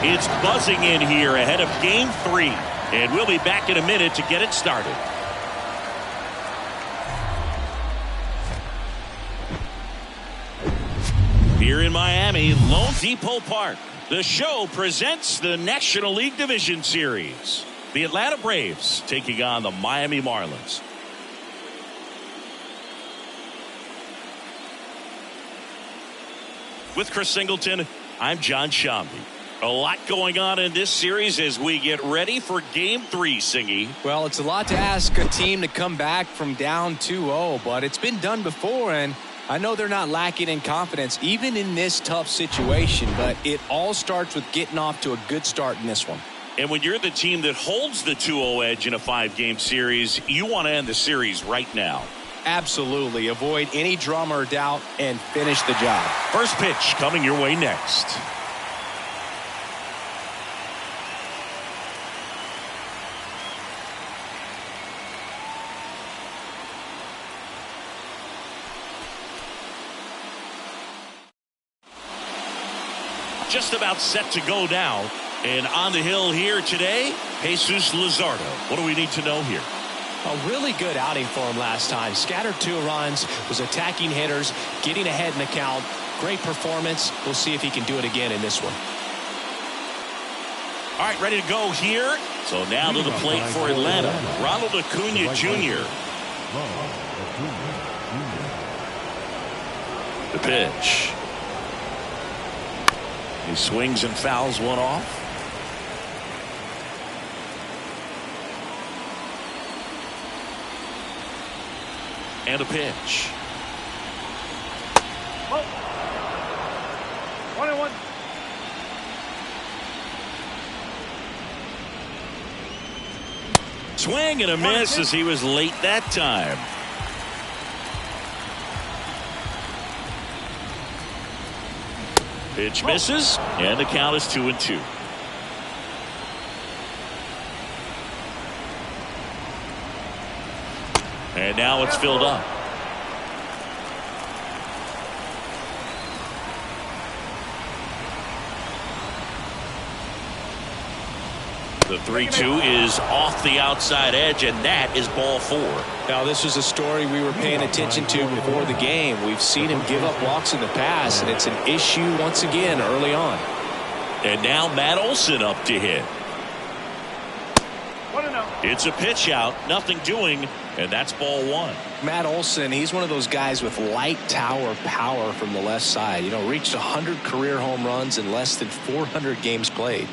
It's buzzing in here ahead of Game 3. And we'll be back in a minute to get it started. Here in Miami, Lone Depot Park, the show presents the National League Division Series. The Atlanta Braves taking on the Miami Marlins. With Chris Singleton, I'm John Shambi. A lot going on in this series as we get ready for Game 3, Singy. Well, it's a lot to ask a team to come back from down 2-0, but it's been done before, and I know they're not lacking in confidence even in this tough situation, but it all starts with getting off to a good start in this one. And when you're the team that holds the 2-0 edge in a 5-game series, you want to end the series right now. Absolutely. Avoid any drama or doubt and finish the job. First pitch coming your way next. Just about set to go now. And on the hill here today, Jesus Luzardo. What do we need to know here? A really good outing for him last time. Scattered 2 runs, was attacking hitters, getting ahead in the count. Great performance. We'll see if he can do it again in this one. All right, ready to go here. So now to the plate for Atlanta, Ronald Acuna Jr. The pitch. He swings and fouls one off. And a pitch. 1-1. Swing and a miss as he was late that time. Pitch misses, and the count is 2-2. And now it's filled up. The 3-2 is off the outside edge, and that is ball 4. Now, this is a story we were paying attention to before the game. We've seen him give up walks in the past, and it's an issue once again early on. And now Matt Olson up to hit. It's a pitch out, nothing doing, and that's ball 1. Matt Olson, he's one of those guys with light tower power from the left side. You know, reached 100 career home runs in less than 400 games played.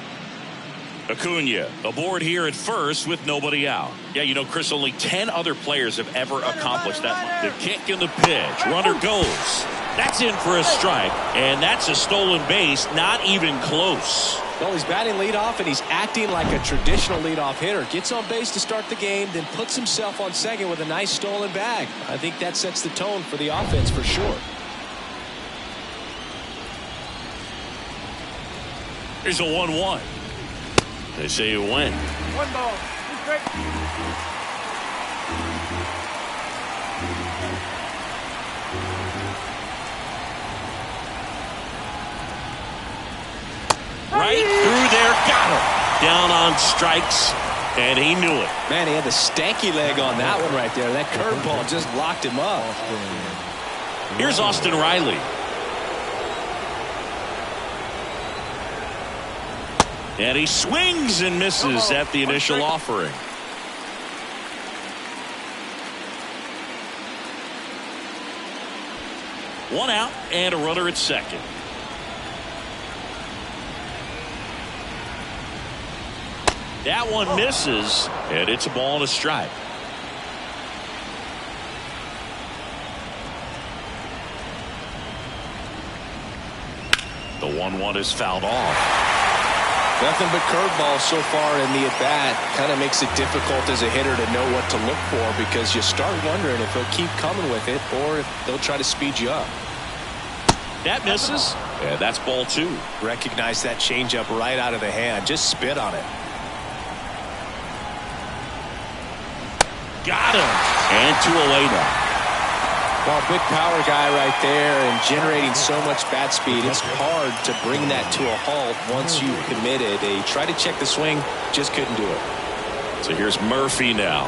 Acuna aboard here at first with nobody out. Yeah, you know, Chris, only 10 other players have ever accomplished that. The kick and the pitch. Runner goes. That's in for a strike, and that's a stolen base, not even close. Well, he's batting leadoff, and he's acting like a traditional leadoff hitter. Gets on base to start the game, then puts himself on second with a nice stolen bag. I think that sets the tone for the offense for sure. Here's a 1-1. They say you win. 1 ball. 2 strikes. Right through there, got him. Down on strikes, and he knew it. Man, he had the stanky leg on that one right there. That curveball just locked him up. Here's Austin Riley. And he swings and misses at the initial offering. One out and a runner at second. That one misses, and it's a ball and a strike. The 1-1 is fouled off. Nothing but curveballs so far in the at-bat. Kind of makes it difficult as a hitter to know what to look for because you start wondering if he'll keep coming with it or if they'll try to speed you up. That misses, and that's ball 2. Recognize that changeup right out of the hand. Just spit on it. Got him. And 2 away now. Well, big power guy right there and generating so much bat speed. It's hard to bring that to a halt once you've committed. They tried to check the swing, just couldn't do it. So here's Murphy now.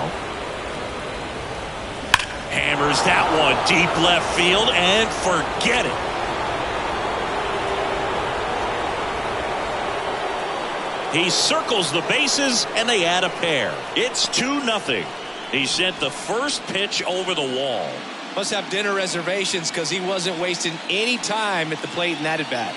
Hammers that one deep left field and forget it. He circles the bases and they add a pair. It's 2-0. He sent the first pitch over the wall. Must have dinner reservations because he wasn't wasting any time at the plate in that at bat.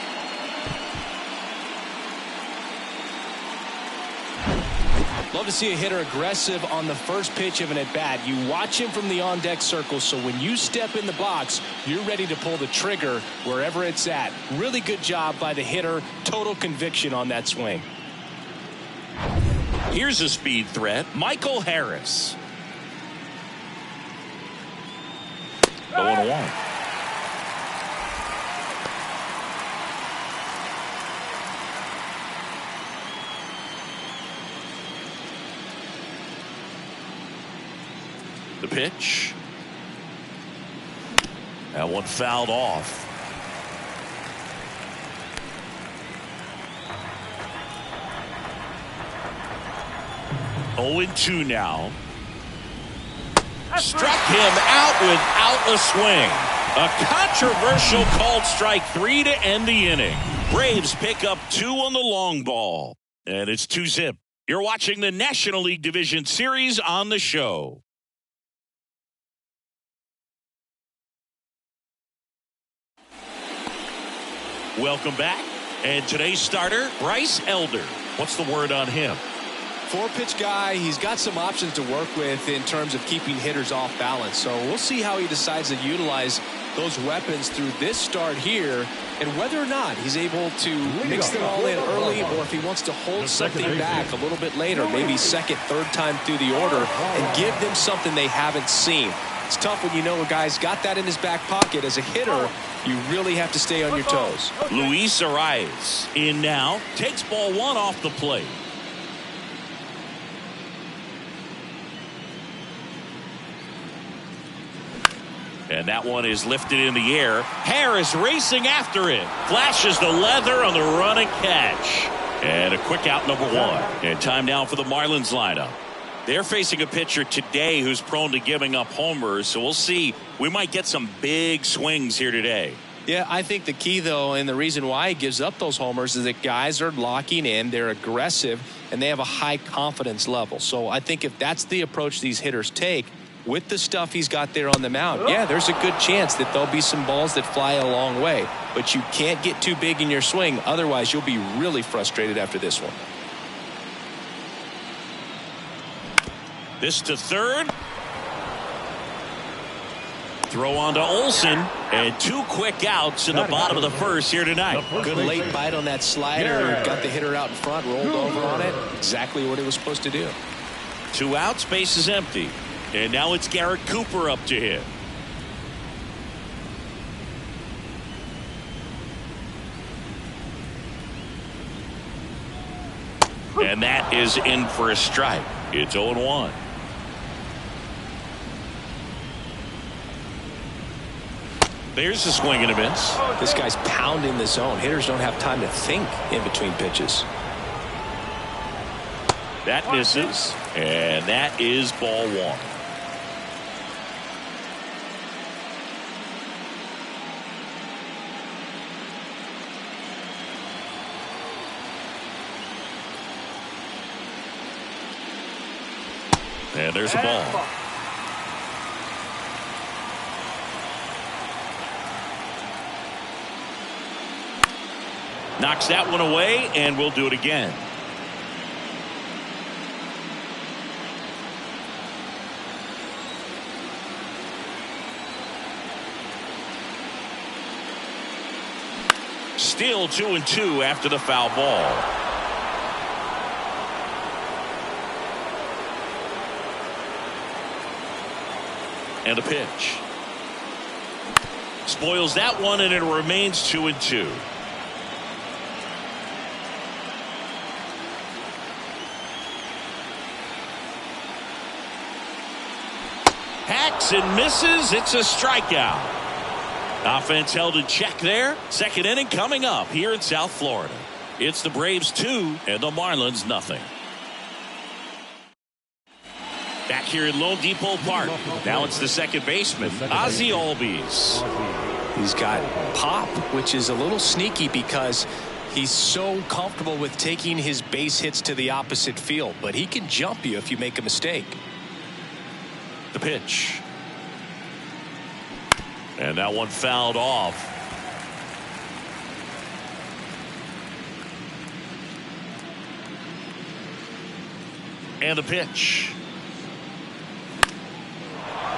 Love to see a hitter aggressive on the first pitch of an at bat. You watch him from the on deck circle, so when you step in the box, you're ready to pull the trigger wherever it's at. Really good job by the hitter. Total conviction on that swing. Here's a speed threat, Michael Harris. 0-1. The pitch. That one fouled off. Oh, 0-2 now. Struck him out without a swing. A controversial called strike 3 to end the inning. Braves pick up 2 on the long ball. And it's 2-0. You're watching the National League Division Series on the show. Welcome back. And today's starter, Bryce Elder. What's the word on him? 4-pitch guy. He's got some options to work with in terms of keeping hitters off balance. So we'll see how he decides to utilize those weapons through this start here and whether or not he's able to mix them all in early or if he wants to hold something back a little bit later, maybe second, third time through the order and give them something they haven't seen. It's tough when you know a guy's got that in his back pocket. As a hitter, you really have to stay on your toes. Luis Arias in now, takes ball 1 off the plate. And that one is lifted in the air. Harris racing after it. Flashes the leather on the run and catch. And a quick out, number 1. And time now for the Marlins lineup. They're facing a pitcher today who's prone to giving up homers. So we'll see. We might get some big swings here today. Yeah, I think the key, though, and the reason why he gives up those homers is that guys are locking in, they're aggressive, and they have a high confidence level. So I think if that's the approach these hitters take, with the stuff he's got there on the mound, yeah, there's a good chance that there'll be some balls that fly a long way. But you can't get too big in your swing. Otherwise, you'll be really frustrated after this one. This to third. Throw on to Olsen. And 2 quick outs in the bottom of the first here tonight. Good late bite on that slider. Got the hitter out in front, rolled over on it. Exactly what it was supposed to do. 2 outs, base is empty. And now it's Garrett Cooper up to hit. And that is in for a strike. It's 0-1. There's a swing and a miss. This guy's pounding the zone. Hitters don't have time to think in between pitches. That misses. And that is ball 1. And there's a ball. Knocks that one away, and we'll do it again. Still 2-2 after the foul ball. And a pitch. Spoils that one, and it remains 2-2. Hacks and misses. It's a strikeout. Offense held in check there. Second inning coming up here in South Florida. It's the Braves 2 and the Marlins nothing. Back here at Lone Depot Park. Now it's the second baseman, Ozzie Albies. He's got pop, which is a little sneaky because he's so comfortable with taking his base hits to the opposite field, but he can jump you if you make a mistake. The pitch. And that one fouled off. And the pitch.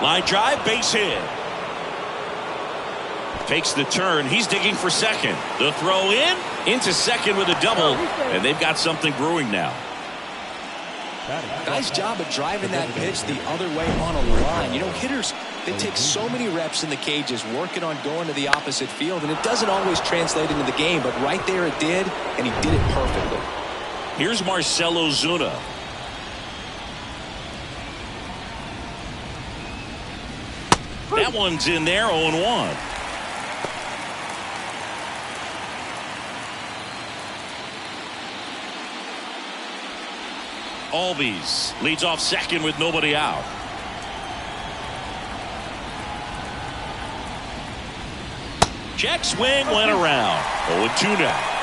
Line drive, base hit. Takes the turn. He's digging for second. The throw into second with a double. And they've got something brewing now. Nice job of driving that pitch the other way on a line. You know, hitters, they take so many reps in the cages working on going to the opposite field, and it doesn't always translate into the game, but right there it did, and he did it perfectly. Here's Marcell Ozuna. That one's in there, 0-1. Albies leads off second with nobody out. Check swing went around. 0-2 now.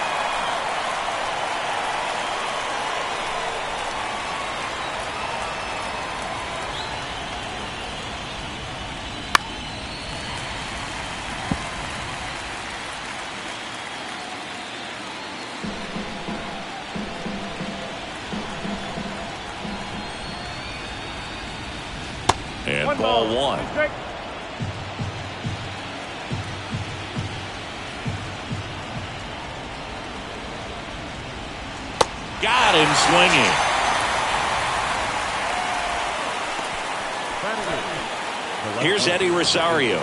And ball one. Got him swinging. Here's Eddie Rosario.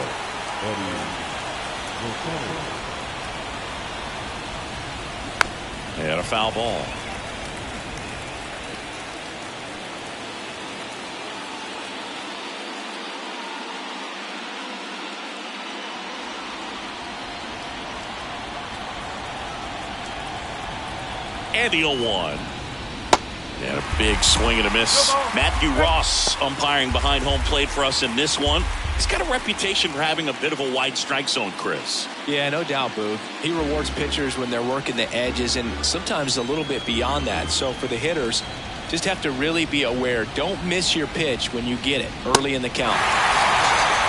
And a foul ball. And the 0-1. And a big swing and a miss. Matthew Ross umpiring behind home plate for us in this one. He's got a reputation for having a bit of a wide strike zone, Chris. Yeah, no doubt, Boog. He rewards pitchers when they're working the edges and sometimes a little bit beyond that. So for the hitters, just have to really be aware. Don't miss your pitch when you get it early in the count.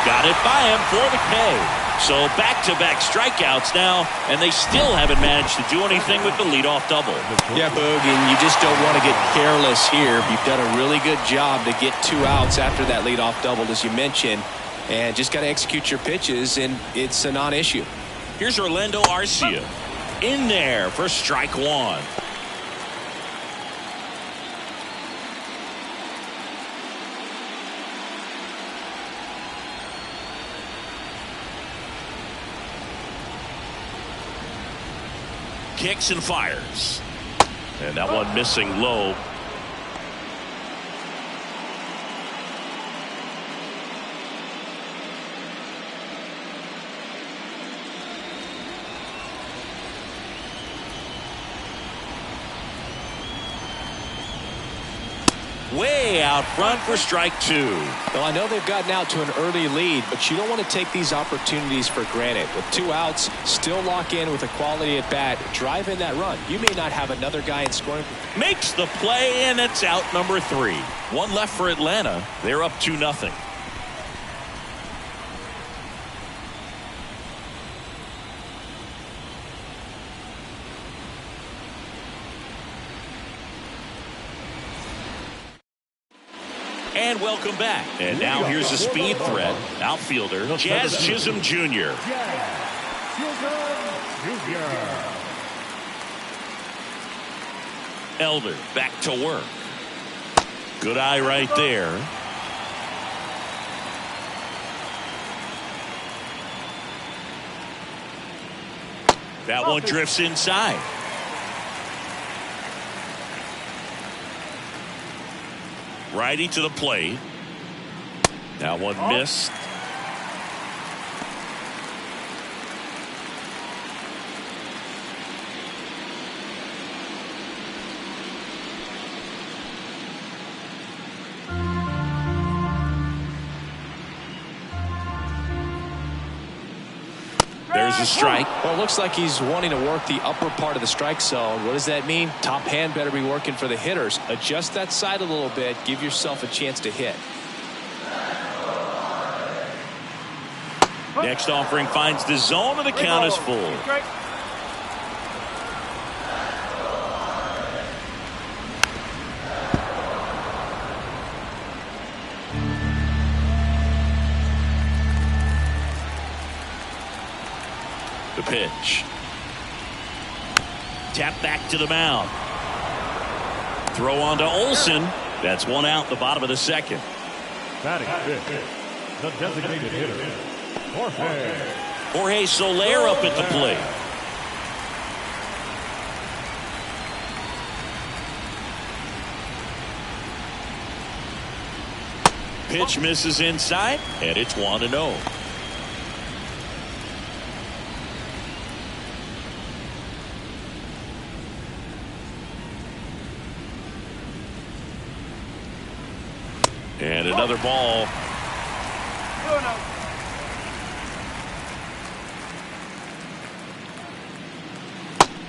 Got it by him for the K. So back-to-back strikeouts now, and they still haven't managed to do anything with the leadoff double. Yeah, Boog, and you just don't want to get careless here. You've done a really good job to get 2 outs after that leadoff double, as you mentioned, and just got to execute your pitches, and it's a non-issue. Here's Orlando Arcia in there for strike one. Kicks and fires. And that one missing low. Way out front for strike 2. Well, I know they've gotten out to an early lead, but you don't want to take these opportunities for granted. With 2 outs, still lock in with a quality at bat, drive in that run. You may not have another guy in scoring. Makes the play, and it's out number 3. One left for Atlanta. They're up 2-0. And welcome back. And now here's a speed threat. Outfielder, Jazz Chisholm Jr. Elder back to work. Good eye right there. That one drifts inside. Righty to the plate. That one missed. There's a strike. Well, it looks like he's wanting to work the upper part of the strike zone. What does that mean? Top hand better be working for the hitters. Adjust that side a little bit. Give yourself a chance to hit. Next offering finds the zone, and the count is full. The pitch. Tap back to the mound. Throw on to Olsen. That's one out in the bottom of the second. Batting fifth, the designated hitter, Jorge Soler up at the plate. Pitch misses inside, and it's 1-0. And another ball.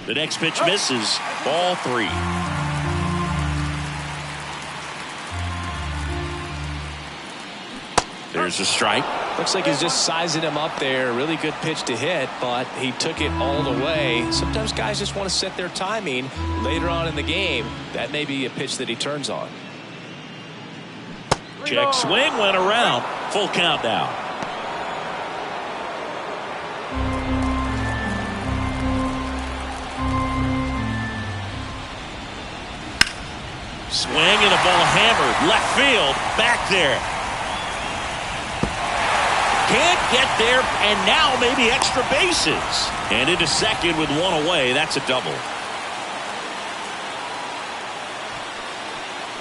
The next pitch misses. Ball 3. There's a strike. Looks like he's just sizing him up there. Really good pitch to hit, but he took it all the way. Sometimes guys just want to set their timing later on in the game. That may be a pitch that he turns on. Check swing, went around. Full count now. Swing and a ball hammered. Left field. Back there. Can't get there, and now maybe extra bases. And into second with one away. That's a double.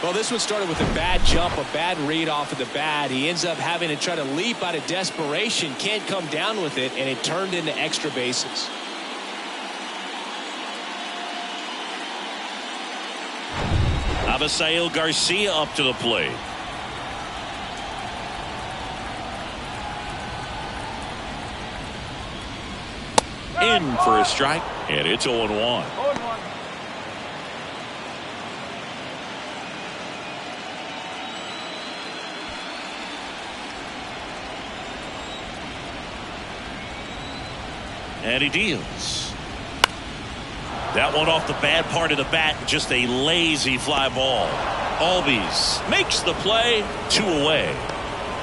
Well, this one started with a bad jump, a bad read off of the bat. He ends up having to try to leap out of desperation. Can't come down with it, and it turned into extra bases. Abisail Garcia up to the plate. In for a strike, and it's 0-1. And he deals. That one off the bad part of the bat, just a lazy fly ball. Albies makes the play, 2 away.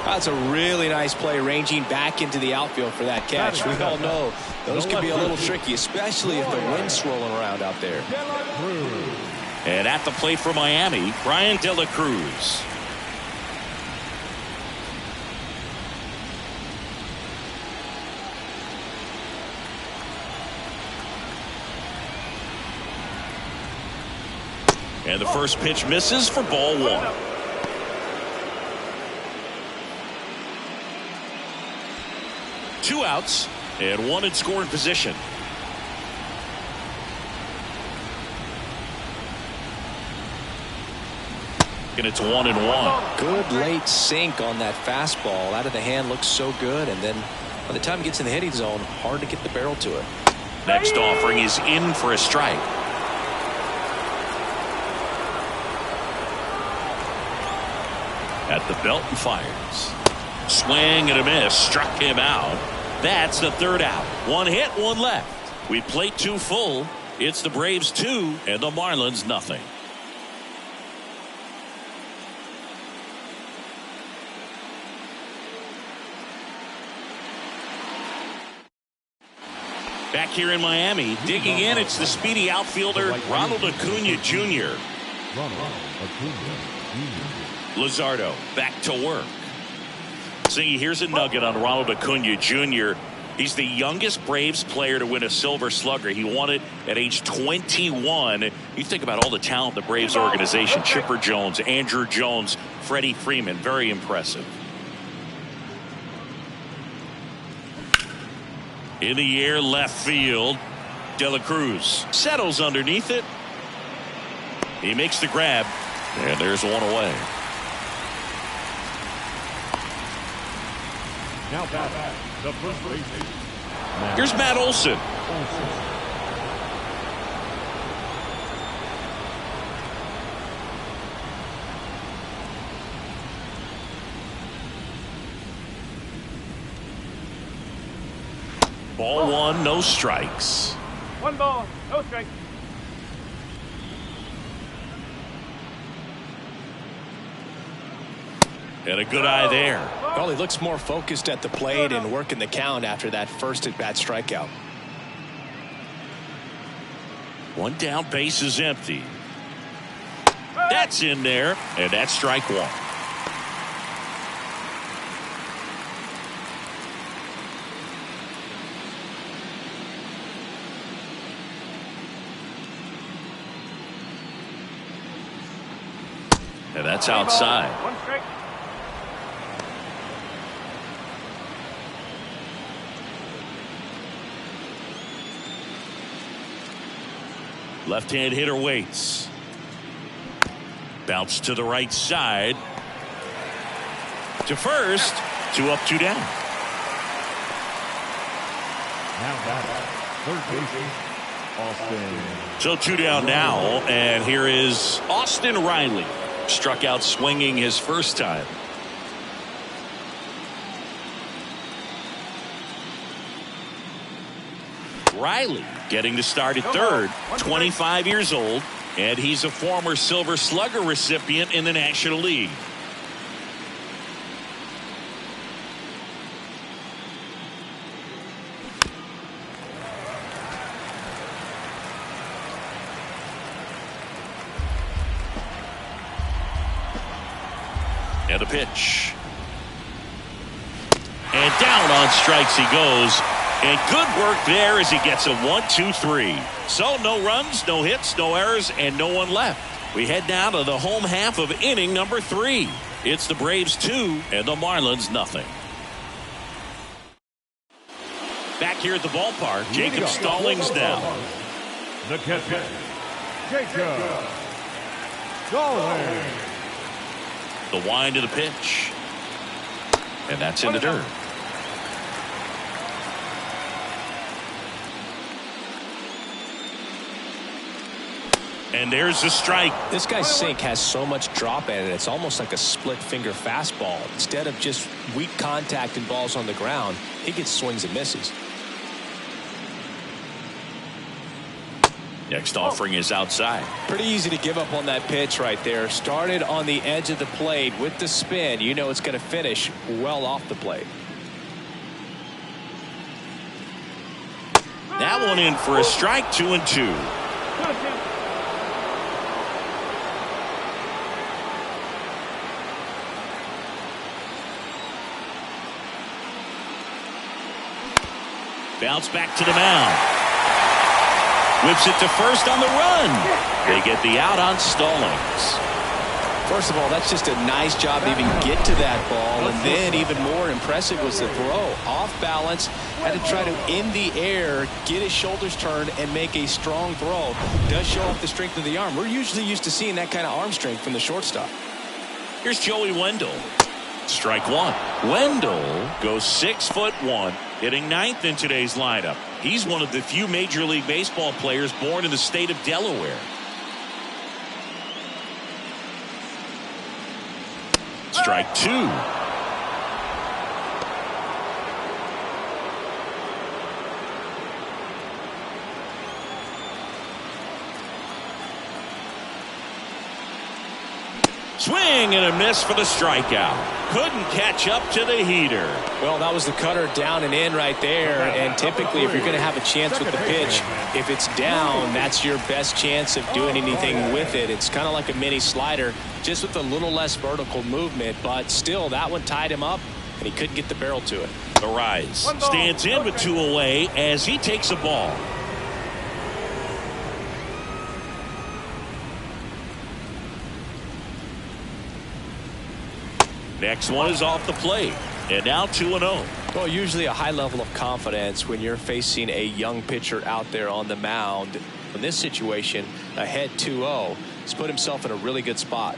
That's a really nice play, ranging back into the outfield for that catch. We all know those can be a little tricky, especially if the wind's swirling around out there. And at the plate for Miami, Brian De La Cruz. And the first pitch misses for ball 1. Two outs and one in scoring position. And it's 1-1. Good late sink on that fastball. Out of the hand, looks so good, and then by the time it gets in the hitting zone, hard to get the barrel to it. Next offering is in for a strike. At the belt and fires. Swing and a miss. Struck him out. That's the third out. One hit, one left. We played 2 full. It's the Braves 2 and the Marlins nothing. Back here in Miami, digging in, it's the speedy outfielder Ronald Acuna Jr. Luzardo back to work. See, here's a nugget on Ronald Acuna Jr. He's the youngest Braves player to win a Silver Slugger. He won it at age 21. You think about all the talent the Braves organization. Chipper Jones, Andrew Jones, Freddie Freeman. Very impressive. In the air, left field. De La Cruz settles underneath it. He makes the grab, and there's one away. Now back, the first baseman. Here's Matt Olson. Ball one, no strikes. 1 ball, no strike. And a good eye there. Well, he looks more focused at the plate and working the count after that first at-bat strikeout. One down, base is empty. That's in there, and that's strike one. And that's outside. 1 strike. Left-hand hitter waits. Bounce to the right side. To first. 2 up, 2 down. Now back, third baseman, Austin. So 2 down now, and here is Austin Riley. Struck out swinging his first time. Riley getting to start at third, 25 years old, and he's a former Silver Slugger recipient in the National League. And a pitch. And down on strikes he goes. And good work there as he gets a 1-2-3. So no runs, no hits, no errors, and no one left. We head now to the home half of inning number 3. It's the Braves 2 and the Marlins nothing. Back here at the ballpark, Jacob Stallings down. The catcher, Jacob Stallings. The wind of the pitch. And that's in the dirt. And there's the strike. This guy's sink has so much drop in it. It's almost like a split finger fastball. Instead of just weak contact and balls on the ground, he gets swings and misses. Next offering is outside. Pretty easy to give up on that pitch right there. Started on the edge of the plate with the spin. You know it's going to finish well off the plate. That one in for a strike, 2-2. Bounce back to the mound. Whips it to first on the run. They get the out on Stallings. First of all, that's just a nice job to even get to that ball. And then even more impressive was the throw. Off balance, had to try to in the air, get his shoulders turned, and make a strong throw. Does show off the strength of the arm. We're usually used to seeing that kind of arm strength from the shortstop. Here's Joey Wendell. Strike one. Wendell goes 6'1", hitting 9th in today's lineup. He's one of the few Major League Baseball players born in the state of Delaware. Strike two. Swing and a miss for the strikeout. Couldn't catch up to the heater. Well, that was the cutter down and in right there. And typically, if you're going to have a chance with the pitch, if it's down, that's your best chance of doing anything with it. It's kind of like a mini slider, just with a little less vertical movement. But still, that one tied him up, and he couldn't get the barrel to it. The rise stands in with 2 away as he takes a ball. Next one is off the plate. And now 2-0. Well, usually a high level of confidence when you're facing a young pitcher out there on the mound. In this situation, ahead 2-0, he's put himself in a really good spot.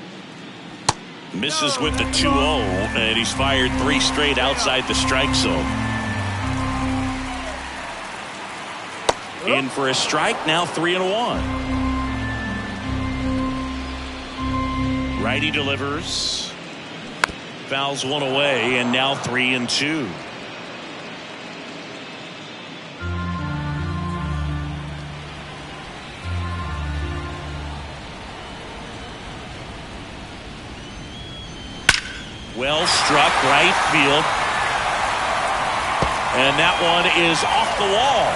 Misses with the 2-0, and he's fired 3 straight outside the strike zone. In for a strike, now 3-1. Righty delivers. Fouls one away, and now 3-2. Well struck right field. And that one is off the wall.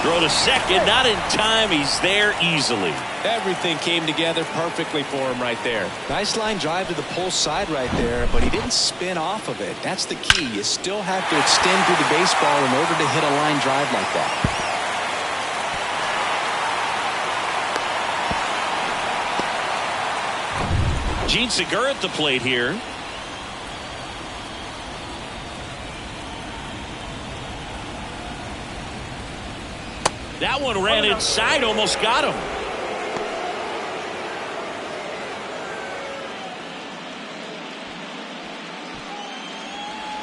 Throw to second, not in time. He's there easily. Everything came together perfectly for him right there. Nice line drive to the pull side right there, but he didn't spin off of it. That's the key. You still have to extend through the baseball in order to hit a line drive like that. Gene Segura at the plate here. That one ran inside, almost got him.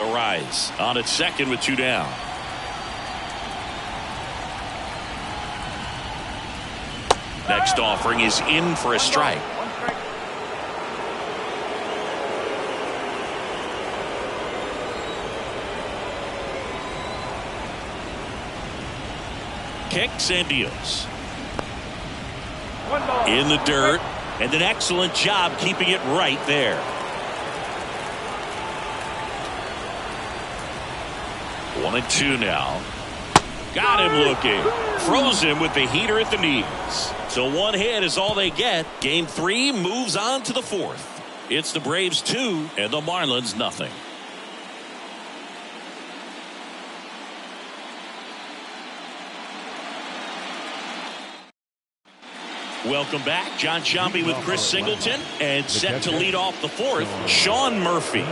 Arise on at second with 2 down. Next offering is in for a strike. Kicks and deals. In the dirt, and an excellent job keeping it right there. 1-2 now. Got him looking. Froze him with the heater at the knees. So 1 hit is all they get. Game 3 moves on to the 4th. It's the Braves 2 and the Marlins nothing. Welcome back. John Sciambi with Chris Singleton, and set to lead off the 4th, Sean Murphy.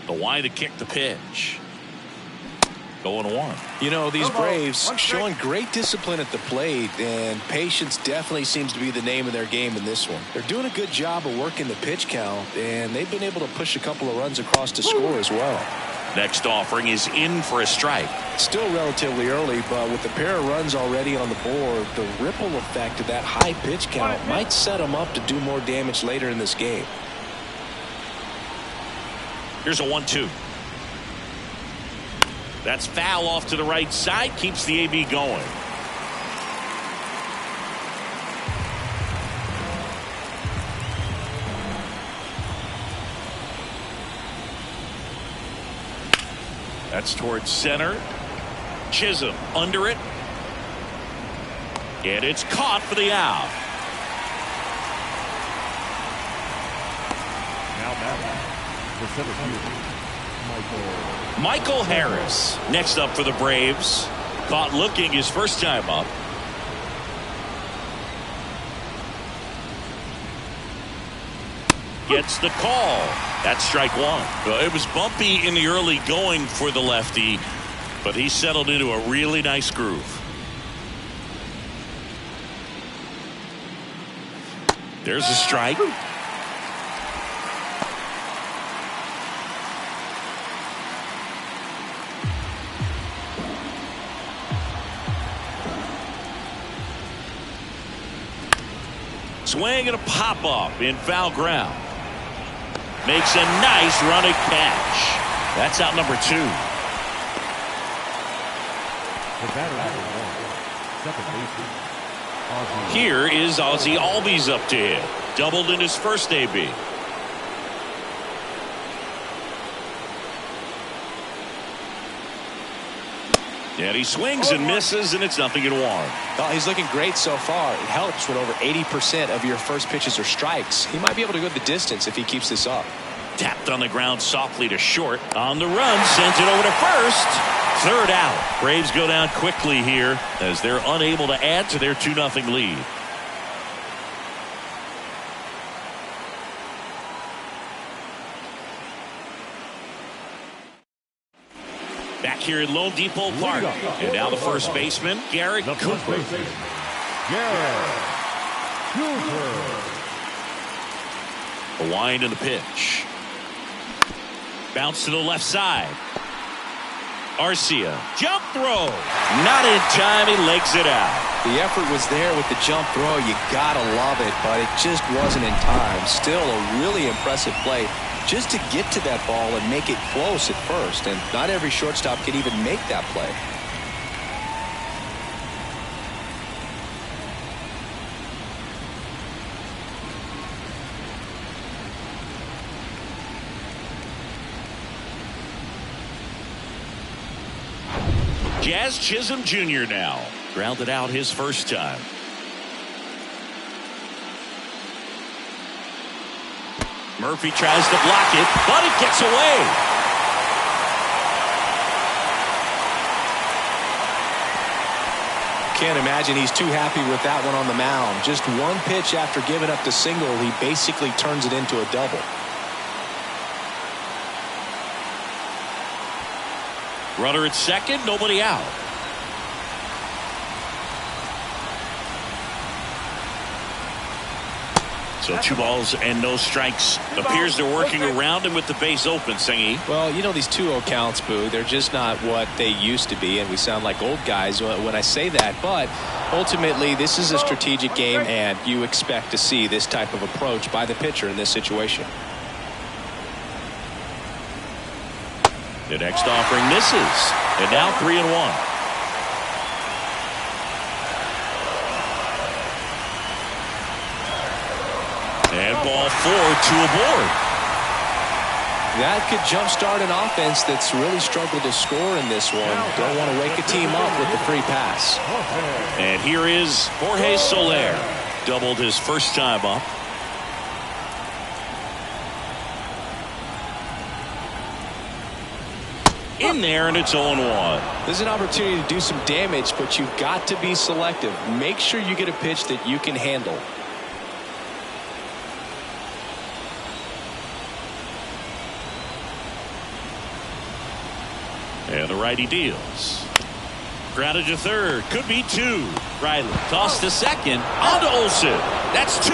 The wide to kick the pitch. 0-1. You know, these Braves showing great discipline at the plate, and patience definitely seems to be the name of their game in this one. They're doing a good job of working the pitch count, and they've been able to push a couple of runs across to score as well. Next offering is in for a strike. Still relatively early, but with a pair of runs already on the board, the ripple effect of that high pitch count might set them up to do more damage later in this game. Here's a 1-2. That's foul off to the right side. Keeps the AB going. That's towards center. Chisholm under it. And it's caught for the out. Now batting the center fielder, Michael Harris next up for the Braves. Caught looking his first time up. Gets the call. That's strike 1. Well, it was bumpy in the early going for the lefty, but he settled into a really nice groove. There's a strike. Swing and a pop-up in foul ground. Makes a nice running catch. That's out number 2. the batter number 1, second baseman. Here is Ozzie Albies up to hit. Doubled in his first AB. And he swings and misses, and it's 0-1. Oh, he's looking great so far. It helps when over 80% of your first pitches are strikes. He might be able to go the distance if he keeps this up. Tapped on the ground softly to short. On the run, sends it over to first. Third out. Braves go down quickly here as they're unable to add to their 2-0 lead. Back here at Lone Depot Park. And now the first baseman, Garrett Cooper. Garrett Cooper. A wind in the pitch. Bounce to the left side. Arcia. Jump throw. Not in time. He legs it out. The effort was there with the jump throw. You gotta love it, but it just wasn't in time. Still a really impressive play just to get to that ball and make it close at first. And not every shortstop can even make that play. Jazz Chisholm Jr. now. Grounded out his first time. Murphy tries to block it, but it gets away. Can't imagine he's too happy with that one on the mound. Just one pitch after giving up the single, he basically turns it into a double. Runner at second, nobody out. So 2 balls and no strikes. Appears they're working around him with the base open, Singy. Well, you know, these 2-0 counts, Boo, they're just not what they used to be, and we sound like old guys when I say that. But ultimately, this is a strategic game, and you expect to see this type of approach by the pitcher in this situation. The next offering misses. And now 3-1. And ball 4, 2 aboard. That could jumpstart an offense that's really struggled to score in this one. Don't want to wake a team up with the free pass. And here is Jorge Soler. Doubled his first time up. In there, and it's 0-1. There's an opportunity to do some damage, but you've got to be selective. Make sure you get a pitch that you can handle. And the righty deals. Grounded to third. Could be 2. Riley tossed to second. On to Olsen. That's 2.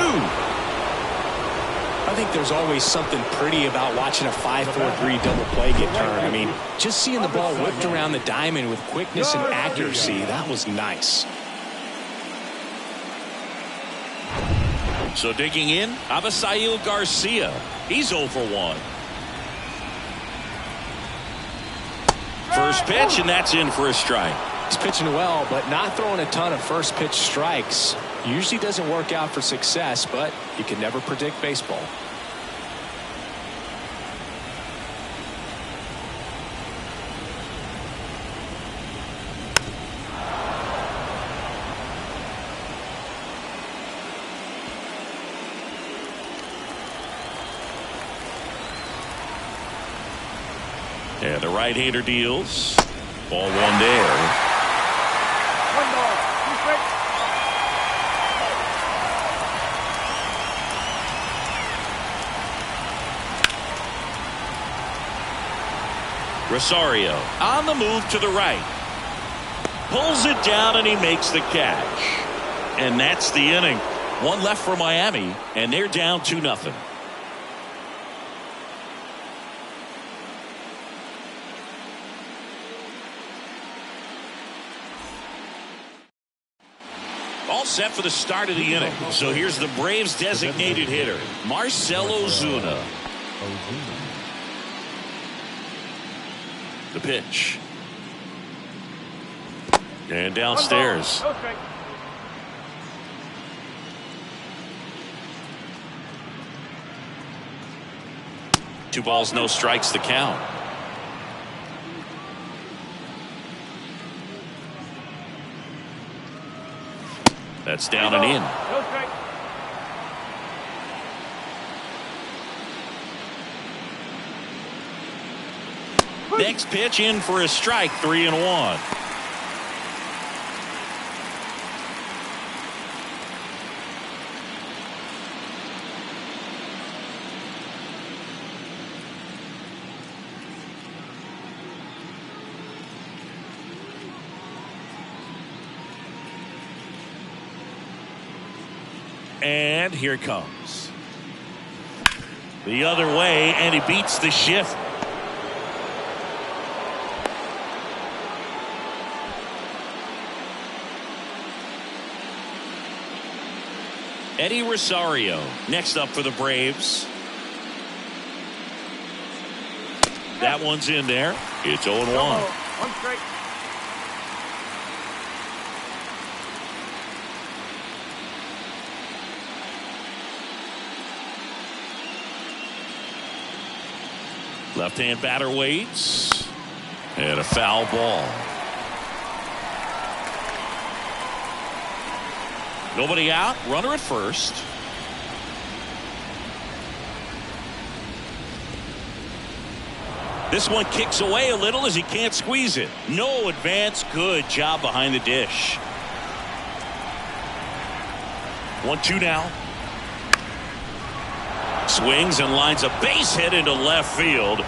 I think there's always something pretty about watching a 5-4-3 double play get turned. I mean, just seeing the ball whipped around the diamond with quickness and accuracy, that was nice. So digging in, Avisail Garcia. He's 0 for 1. First pitch, and that's in for a strike. He's pitching well, but not throwing a ton of first pitch strikes. Usually doesn't work out for success, but you can never predict baseball. And the right-hander deals. Ball 1 there. 1 ball, 2 strikes. Rosario on the move to the right. Pulls it down, and he makes the catch. And that's the inning. 1 left for Miami, and they're down 2-0. All set for the start of the inning. So here's the Braves designated hitter, Marcell Ozuna. The pitch. And downstairs. No strike. Two balls, no strikes, the count. That's down and in. No strike. Next pitch in for a strike, 3-1. And here it comes. The other way, and he beats the shift. Eddie Rosario next up for the Braves. That one's in there. It's 0-1. One strike. Left-hand batter waits. And a foul ball. Nobody out. Runner at first. This one kicks away a little as he can't squeeze it. No advance. Good job behind the dish. 1-2 now. Swings and lines a base hit into left field.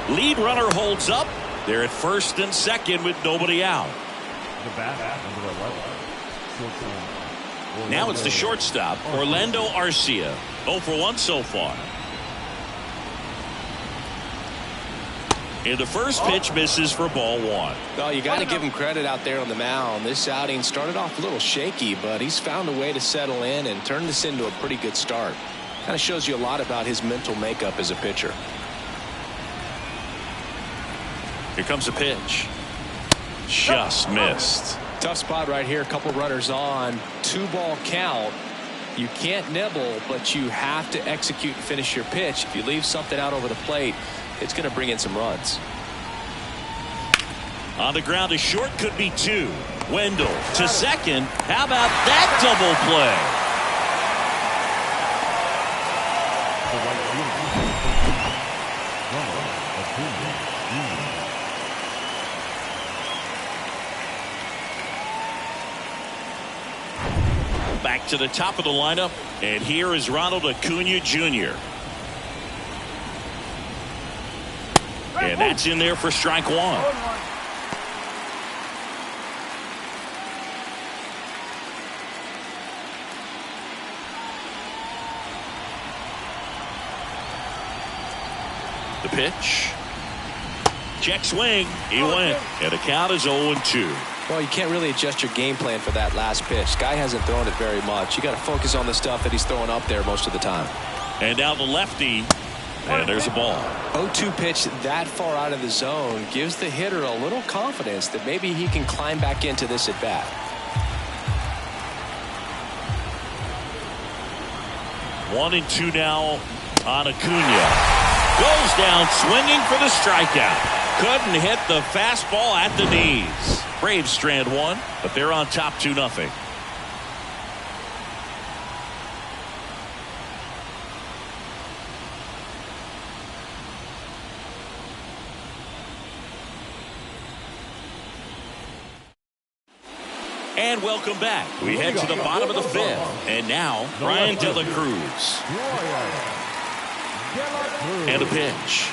Lead runner holds up. They're at first and second with nobody out. The bat, number 11. Shortstop. Now it's the shortstop, Orlando Arcia. 0 for 1 so far. And the first pitch misses for ball 1. Well, you got to give him credit out there on the mound. This outing started off a little shaky, but he's found a way to settle in and turn this into a pretty good start. Kind of shows you a lot about his mental makeup as a pitcher. Here comes a pitch. Just missed. Tough spot right here. A couple runners on. 2-ball count. You can't nibble, but you have to execute and finish your pitch. If you leave something out over the plate, it's going to bring in some runs. On the ground to short, could be 2. Wendell to second. How about that double play? Back to the top of the lineup, and here is Ronald Acuna Jr. And that's in there for strike 1. The pitch. Check swing. He went. And the count is 0-2. Well, you can't really adjust your game plan for that last pitch. Guy hasn't thrown it very much. You got to focus on the stuff that he's throwing up there most of the time. And now the lefty. And there's a ball. 0-2 pitch that far out of the zone gives the hitter a little confidence that maybe he can climb back into this at bat. One and 2 now on Acuna. Goes down swinging for the strikeout. Couldn't hit the fastball at the knees. Braves strand 1, but they're on top 2-0. And welcome back. We head to the bottom of the 5th. And now, Brian De La Cruz. And a pitch.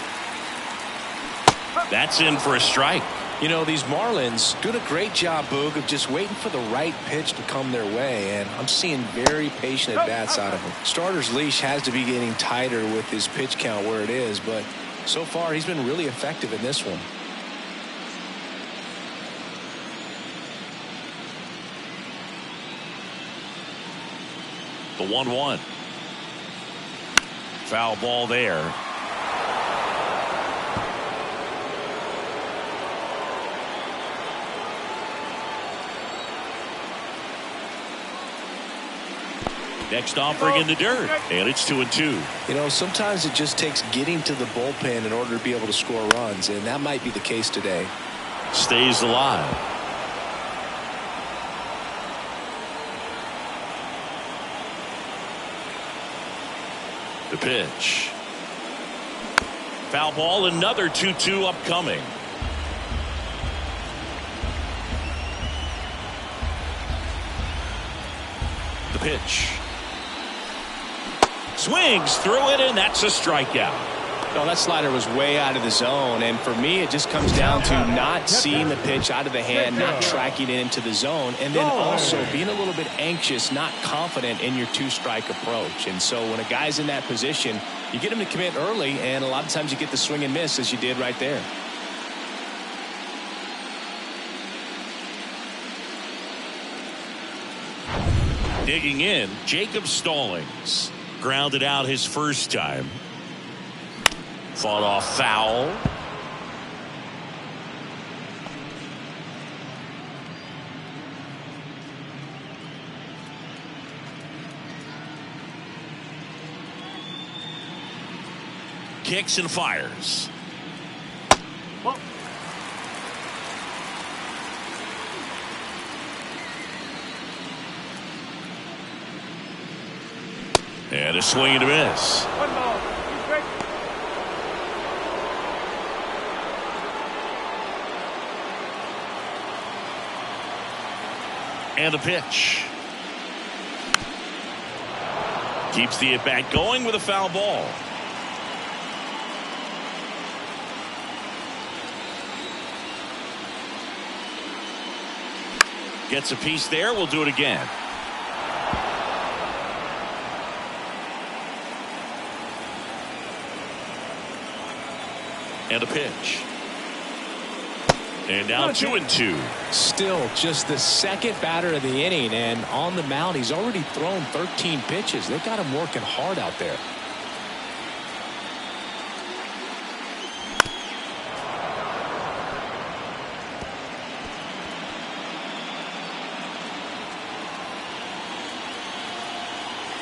That's in for a strike. You know, these Marlins doing a great job, Boog, of just waiting for the right pitch to come their way, and I'm seeing very patient at-bats out of him. Starter's leash has to be getting tighter with his pitch count where it is, but so far he's been really effective in this one. The 1-1. Foul ball there. Next offering in the dirt, and it's 2-2. You know, sometimes it just takes getting to the bullpen in order to be able to score runs, and that might be the case today. Stays alive. The pitch. Foul ball, another 2-2 upcoming. pitch. Swings through it, and that's a strikeout. Well, that slider was way out of the zone, and for me, it just comes down to not seeing the pitch out of the hand, not tracking it into the zone, and then also being a little bit anxious, not confident in your two-strike approach. And so when a guy's in that position, you get him to commit early, and a lot of times you get the swing and miss, as you did right there. Digging in, Jacob Stallings. Grounded out his first time. Fought off foul. Kicks and fires. And a swing and a miss. One ball. Two strikes. And a pitch. Keeps the at-bat going with a foul ball. Gets a piece there. We'll do it again. And a pitch. And now 2-2. Still just the second batter of the inning, and on the mound, he's already thrown 13 pitches. They've got him working hard out there.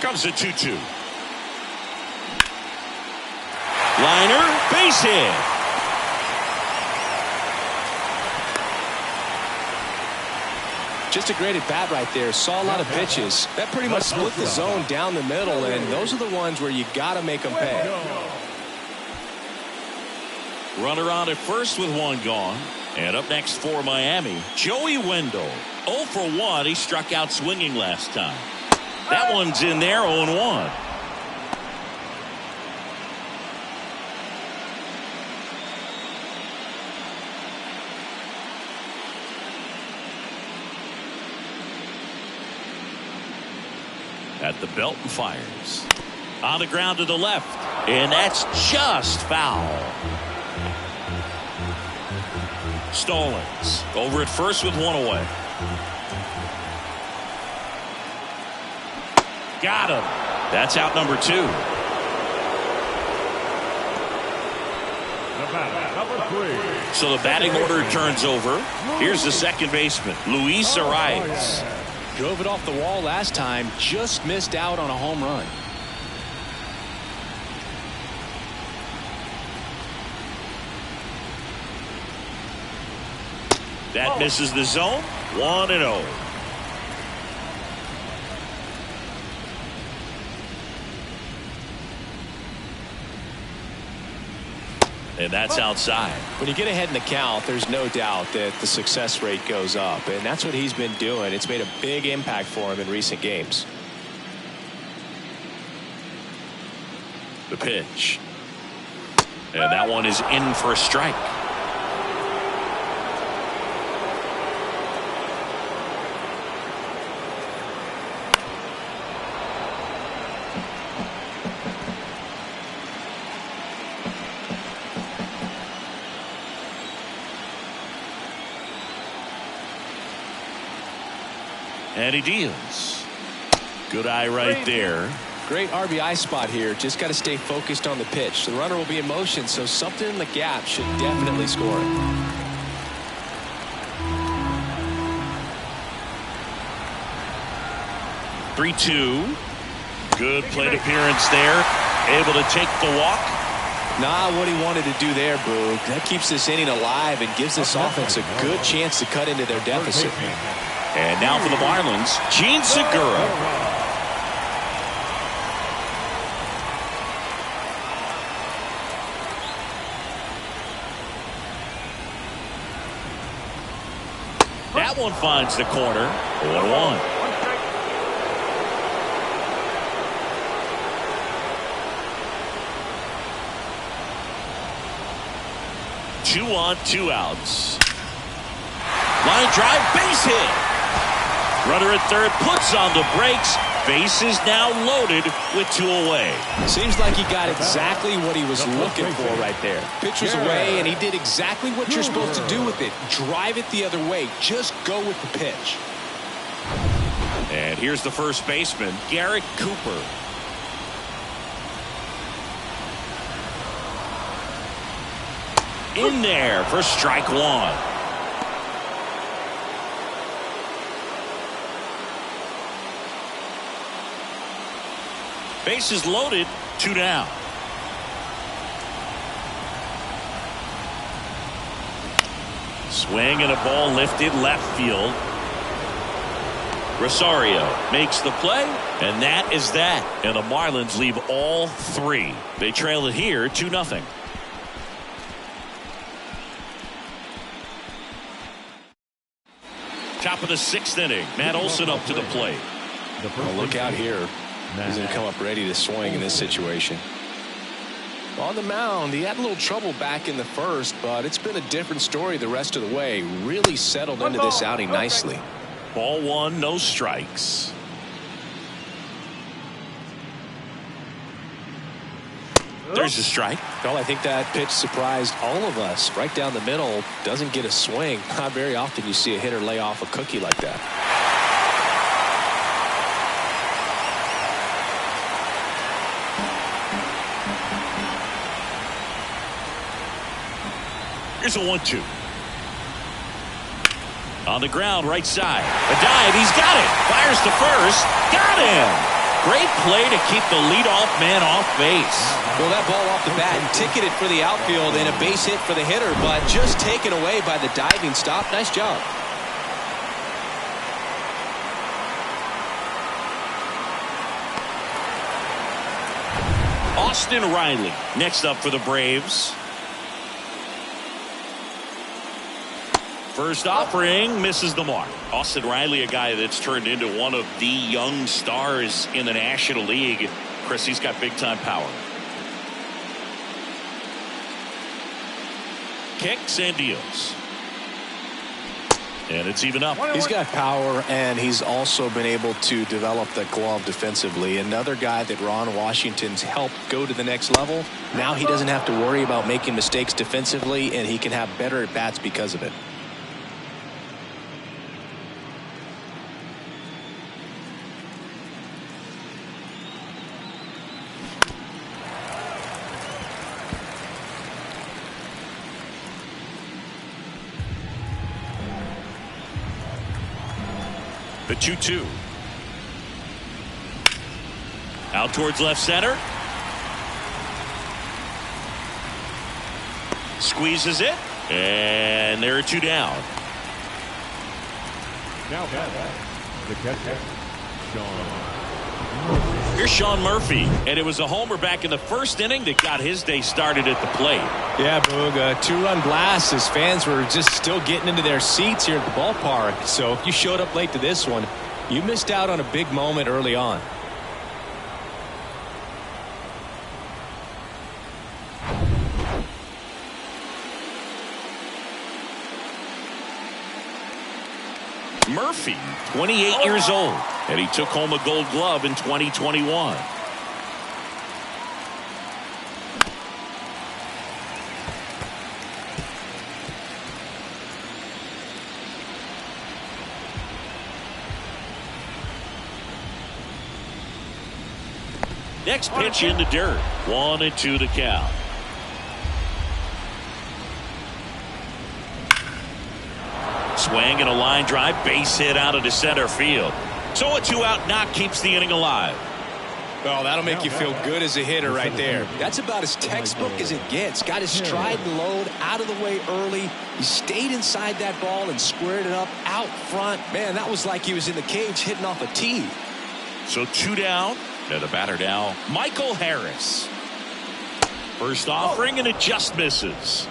Comes a 2-2. Liner, base hit. Just a great at bat right there. Saw a lot of pitches. That pretty much split the zone down the middle, and those are the ones where you got to make them pay. Runner on at first with one gone. And up next for Miami, Joey Wendell. 0 for 1. He struck out swinging last time. That one's in there, 0-1. At the belt and fires. On the ground to the left. And that's just foul. Stallings over at first with one away. Got him. That's out number 2. Number 3. So the batting order turns over. Here's the second baseman, Luis Arias. Drove it off the wall last time, just missed out on a home run. That misses the zone. 1-0. And that's outside. When you get ahead in the count, there's no doubt that the success rate goes up, and that's what he's been doing. It's made a big impact for him in recent games. The pitch. And that one is in for a strike. And he deals. Good eye right there. Great RBI spot here. Just got to stay focused on the pitch. The runner will be in motion, so something in the gap should definitely score it. (3-2). Good plate appearance there. Able to take the walk. Not what he wanted to do there, Boog. That keeps this inning alive and gives this offense a good chance to cut into their deficit. And now for the Marlins, Gene Segura. That one finds the corner. 1-1. 2 on, 2 outs. Line drive, base hit. Runner at third puts on the brakes. Base is now loaded with 2 away. Seems like he got exactly what he was looking for right there. Pitch was away, and he did exactly what you're supposed to do with it. Drive it the other way. Just go with the pitch. And here's the first baseman, Garrett Cooper. In there for strike 1. Bases loaded, 2 down. Swing and a ball lifted left field. Rosario makes the play, and that is that. And the Marlins leave all 3. They trail it here 2-0. Top of the 6th inning. Matt Olson up to the plate. Well, look out here. He's going to come up ready to swing in this situation. On the mound, he had a little trouble back in the first, but it's been a different story the rest of the way. Really settled into this outing nicely. Ball 1, no strikes. There's a strike. Well, I think that pitch surprised all of us. Right down the middle, doesn't get a swing. Not very often you see a hitter lay off a cookie like that. Here's a 1-2. On the ground, right side. A dive, he's got it. Fires to first. Got him. Great play to keep the leadoff man off base. Well, that ball off the bat and ticketed for the outfield and a base hit for the hitter, but just taken away by the diving stop. Nice job. Austin Riley next up for the Braves. First offering misses the mark. Austin Riley, a guy that's turned into one of the young stars in the National League. Chris, he's got big-time power. Kicks and deals. And it's even up. He's got power, and he's also been able to develop the glove defensively. Another guy that Ron Washington's helped go to the next level. Now he doesn't have to worry about making mistakes defensively, and he can have better at-bats because of it. The 2-2. Out towards left center. Squeezes it. And there are 2 down. Now back. The catcher, Sean. Here's Sean Murphy. And it was a homer back in the first inning that got his day started at the plate. Yeah, Boog, a 2-run blast. His fans were just still getting into their seats here at the ballpark. So if you showed up late to this one, you missed out on a big moment early on. Murphy, 28 years old, and he took home a Gold Glove in 2021. Next pitch in the dirt. 1-2 the count. Swing and a line drive, base hit out into center field. So a 2-out knock keeps the inning alive. Well, that'll make you feel good as a hitter right there. That's about as textbook as it gets. Got his stride and load out of the way early. He stayed inside that ball and squared it up out front. Man, that was like he was in the cage hitting off a tee. So 2 down. And the batter now, Michael Harris. First offering, and it just misses.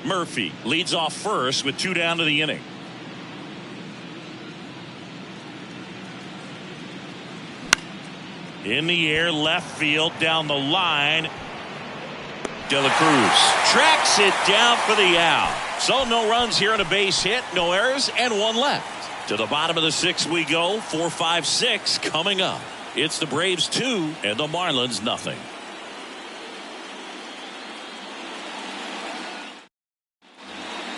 Murphy leads off first with 2 down to the inning. In the air, left field, down the line. De La Cruz tracks it down for the out. So no runs here on a base hit, no errors, and one left. To the bottom of the sixth we go. 4, 5, 6 coming up. It's the Braves 2 and the Marlins nothing.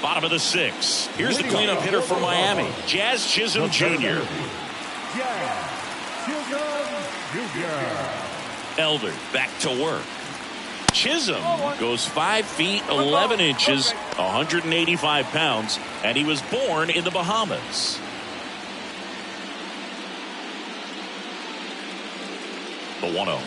Bottom of the sixth. Here's the cleanup hitter for Miami, Jazz Chisholm Jr. Elder back to work. Chisholm goes 5 feet 11 inches, 185 pounds, and he was born in the Bahamas. The 1-0.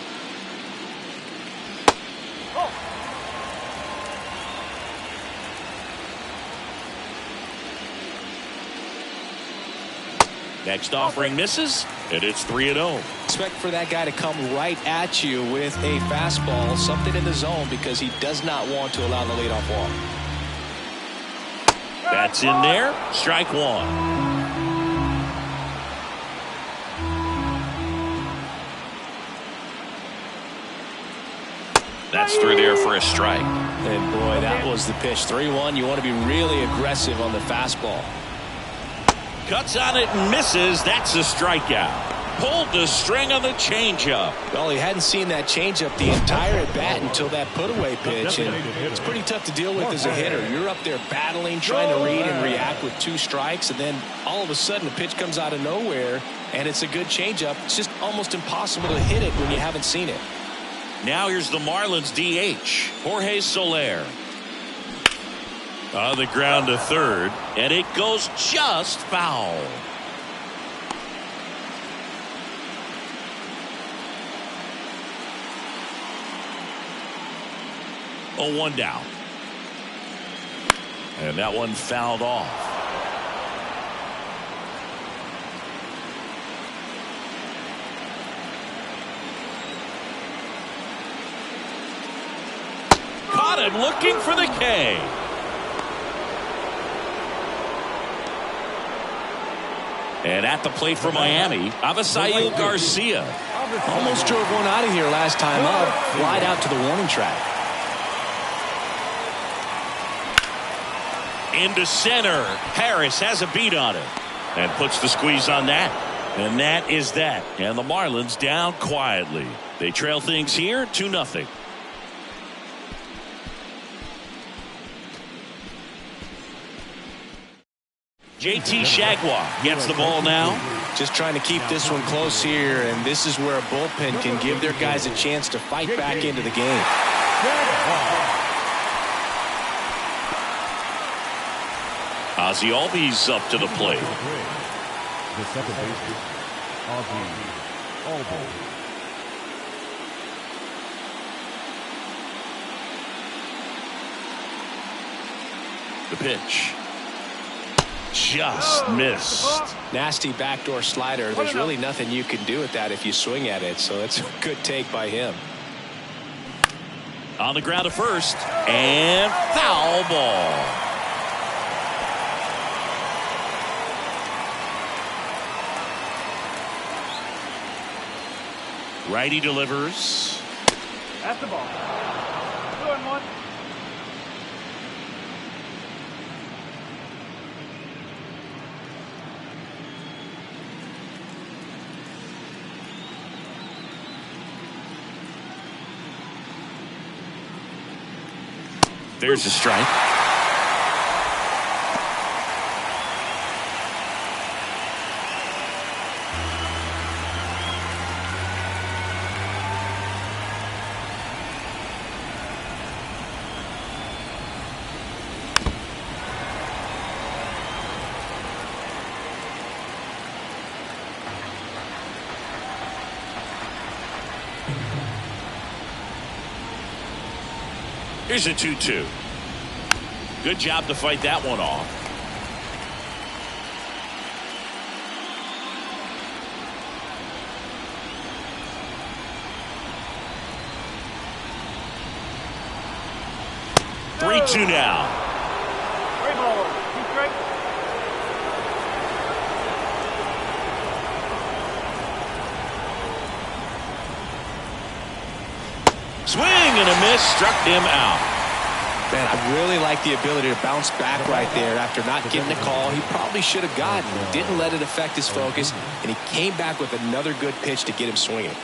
Next offering misses, and it's 3-0. Expect for that guy to come right at you with a fastball, something in the zone, because he does not want to allow the leadoff walk. That's in there. Strike one. That's through there for a strike. And boy, that was the pitch. 3-1. You want to be really aggressive on the fastball. Cuts on it and misses. That's a strikeout. Pulled the string on the changeup. Well, he hadn't seen that changeup the entire at bat until that put-away pitch, and it's pretty tough to deal with as a hitter. You're up there battling, trying to read and react with 2 strikes, and then all of a sudden the pitch comes out of nowhere, and it's a good changeup. It's just almost impossible to hit it when you haven't seen it. Now here's the Marlins DH, Jorge Soler. On the ground to third, and it goes just foul. Oh, 1 down. And that one fouled off. Caught him looking for the K. And at the plate for Miami, Avisail Garcia. Almost drove one out of here last time up. Flied out to the warning track. Into center. Harris has a beat on it. And puts the squeeze on that. And that is that. And the Marlins down quietly. They trail things here 2-0. JT Shagwar gets the ball now. Just trying to keep this one close here, and this is where a bullpen can give their guys a chance to fight back into the game. Ozzie Albies up to the plate. The second baseman, Ozzie Albies. The pitch. Just missed. Nasty backdoor slider. There's really nothing you can do with that if you swing at it, so it's a good take by him. On the ground to first, and foul ball. Righty delivers. That's the ball. 2-1. There's a strike. Here's a 2-2. Good job to fight that one off. No. 3-2 now. 3 balls. 2 strikes. Swing and a miss, struck him out. Man, I really like the ability to bounce back right there after not getting a call he probably should have gotten. Didn't let it affect his focus, and he came back with another good pitch to get him swinging.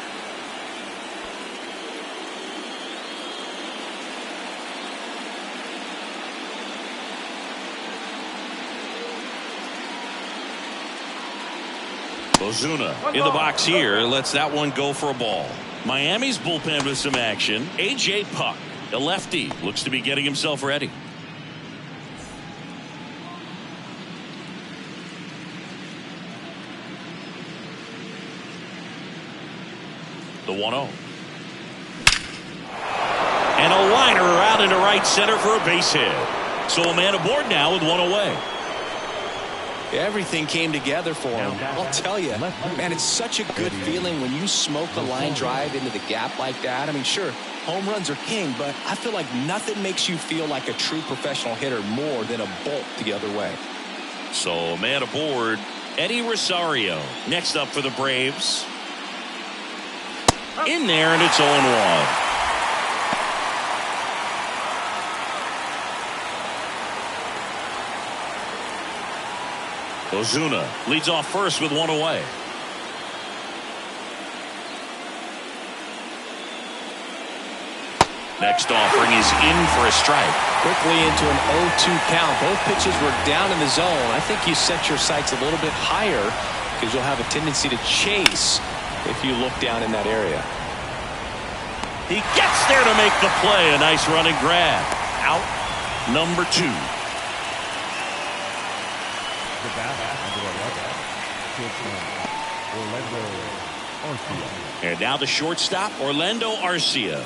Ozuna in the box here, lets that one go for a ball. Miami's bullpen with some action. A.J. Puck, the lefty, looks to be getting himself ready. The 1-0. And a liner out into right center for a base hit. So a man aboard now with one away. Everything came together for him. I'll tell you, man, it's such a good feeling when you smoke a line drive into the gap like that. I mean, sure, home runs are king, but I feel like nothing makes you feel like a true professional hitter more than a bolt the other way. So a man aboard, Eddie Rosario. Next up for the Braves. In there, and it's 0-1. Ozuna leads off first with one away. Next offering is in for a strike. Quickly into an 0-2 count. Both pitches were down in the zone. I think you set your sights a little bit higher because you'll have a tendency to chase if you look down in that area. He gets there to make the play. A nice running grab. Out number 2. And now the shortstop, Orlando Arcia.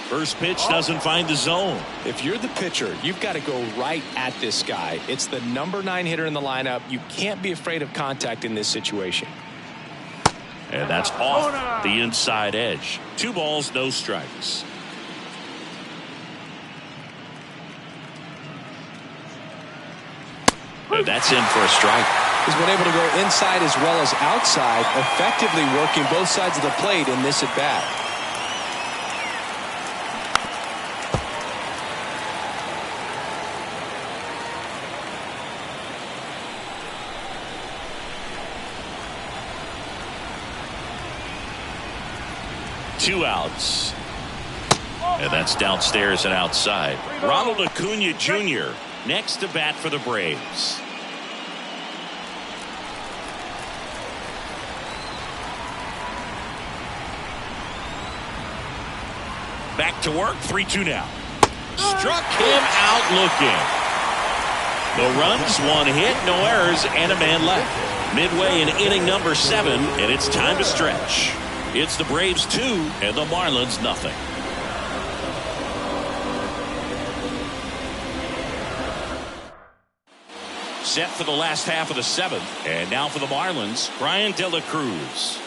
First pitch doesn't find the zone. If you're the pitcher, you've got to go right at this guy. It's the number 9 hitter in the lineup. You can't be afraid of contact in this situation. And that's off the inside edge. 2 balls, no strikes. And that's in for a strike. He's been able to go inside as well as outside, effectively working both sides of the plate in this at-bat. Two outs. And that's downstairs and outside. Ronald Acuna Jr. next to bat for the Braves. Back to work. 3-2 now. Struck him out looking. No runs, 1 hit, no errors, and a man left. Midway in inning number 7, and it's time to stretch. It's the Braves 2 and the Marlins nothing. Set for the last half of the 7th. And now for the Marlins, Brian De La Cruz.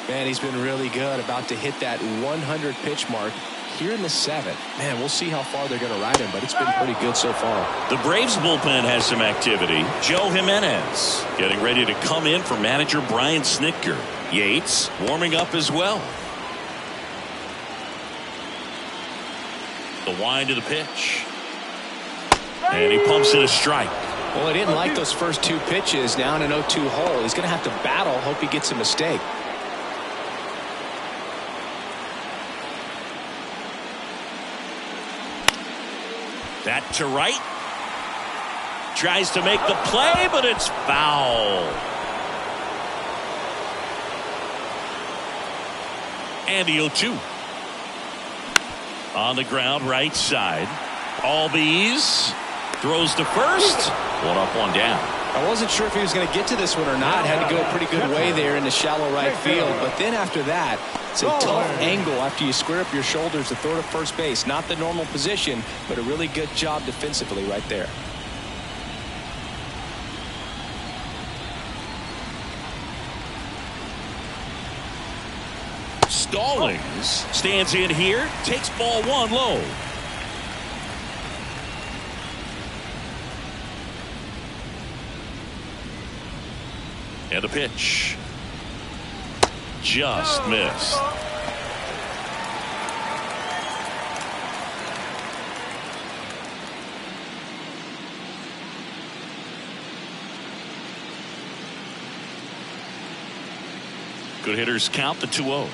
Man, he's been really good. About to hit that 100 pitch mark here in the 7th. Man, we'll see how far they're going to ride him, but it's been pretty good so far. The Braves bullpen has some activity. Joe Jimenez getting ready to come in for manager Brian Snitker. Yates warming up as well. The wind of the pitch. And he pumps in a strike. Well, he didn't like those first 2 pitches down an 0-2 hole. He's going to have to battle. Hope he gets a mistake. That to right. Tries to make the play, but it's foul. And the 0-2. On the ground, right side. Albies throws to first. 1 up, 1 down. I wasn't sure if he was going to get to this one or not. Had to go a pretty good way there in the shallow right field. But then after that, it's a tough angle after you square up your shoulders to throw to first base. Not the normal position, but a really good job defensively right there. Stallings stands in here, takes ball 1 low. And a pitch. Just missed. Good hitters count the 2-0.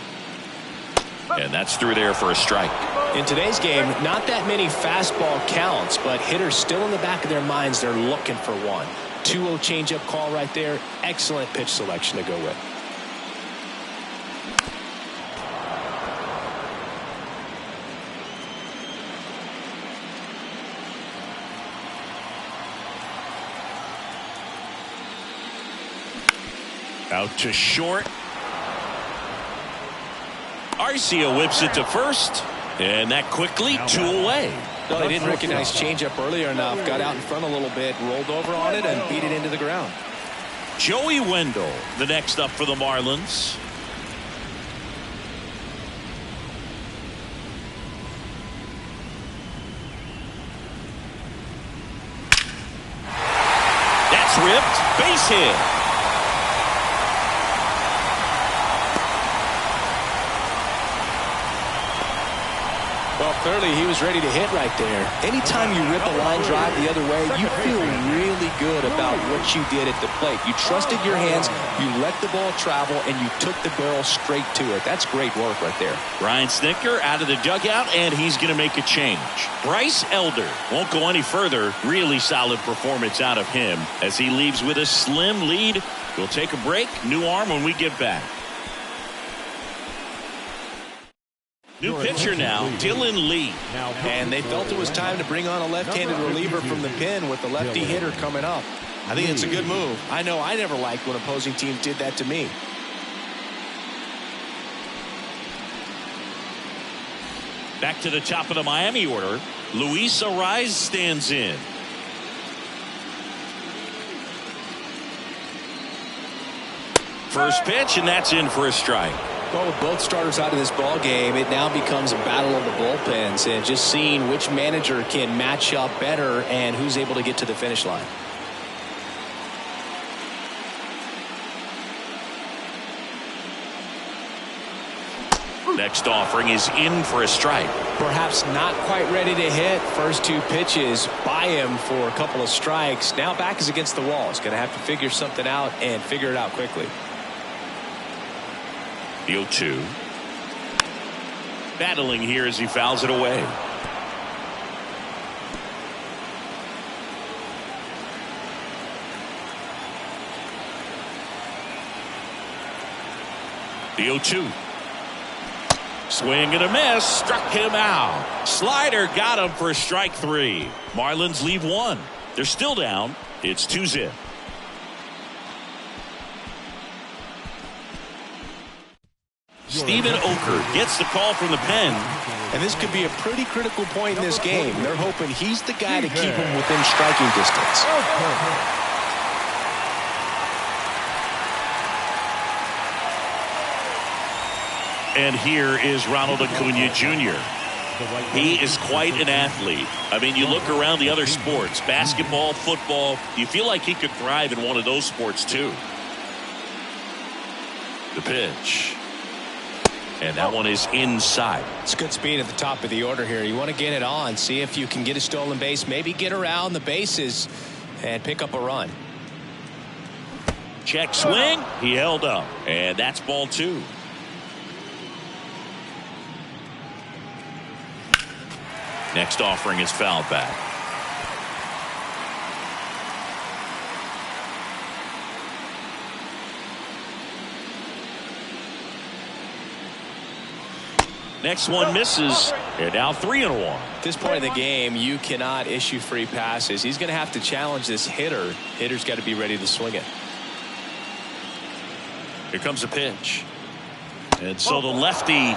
And that's through there for a strike. In today's game, not that many fastball counts, but hitters still in the back of their minds, they're looking for one. 2-0 changeup call right there. Excellent pitch selection to go with. Out to short. Arcia whips it to first, and that quickly 2 away. Well, they didn't recognize changeup earlier enough, got out in front a little bit, rolled over on it, and beat it into the ground. Joey Wendell, the next up for the Marlins. That's ripped, base hit. Well, clearly he was ready to hit right there. Anytime you rip a line drive the other way, you feel really good about what you did at the plate. You trusted your hands, you let the ball travel, and you took the barrel straight to it. That's great work right there. Brian Snitker out of the dugout, and he's going to make a change. Bryce Elder won't go any further. Really solid performance out of him as he leaves with a slim lead. We'll take a break. New arm when we get back. New pitcher now, Dylan Lee. And they felt it was time to bring on a left-handed reliever from the pen with the lefty hitter coming up. I think it's a good move. I know I never liked when opposing teams did that to me. Back to the top of the Miami order. Luis Arraez stands in. First pitch, and that's in for a strike. Well, with both starters out of this ball game, it now becomes a battle of the bullpens and just seeing which manager can match up better and who's able to get to the finish line. Next offering is in for a strike. Perhaps not quite ready to hit. First 2 pitches by him for a couple of strikes. Now back is against the wall. He's going to have to figure something out and figure it out quickly. The 0-2. Battling here as he fouls it away. The 0-2. Swing and a miss. Struck him out. Slider got him for strike 3. Marlins leave 1. They're still down. It's 2-0. Steven Oker gets the call from the pen. And this could be a pretty critical point in this game. They're hoping he's the guy to keep him within striking distance. And here is Ronald Acuna Jr. He is quite an athlete. I mean, you look around the other sports, basketball, football, you feel like he could thrive in one of those sports too. The pitch. And that one is inside. It's good speed at the top of the order here. You want to get it on, see if you can get a stolen base, maybe get around the bases and pick up a run. Check swing. He held up. And that's ball 2. Next offering is fouled back. Next one misses. They're now 3-1. At this point in the game, you cannot issue free passes. He's going to have to challenge this hitter. Hitter's got to be ready to swing it. Here comes a pitch. And so the lefty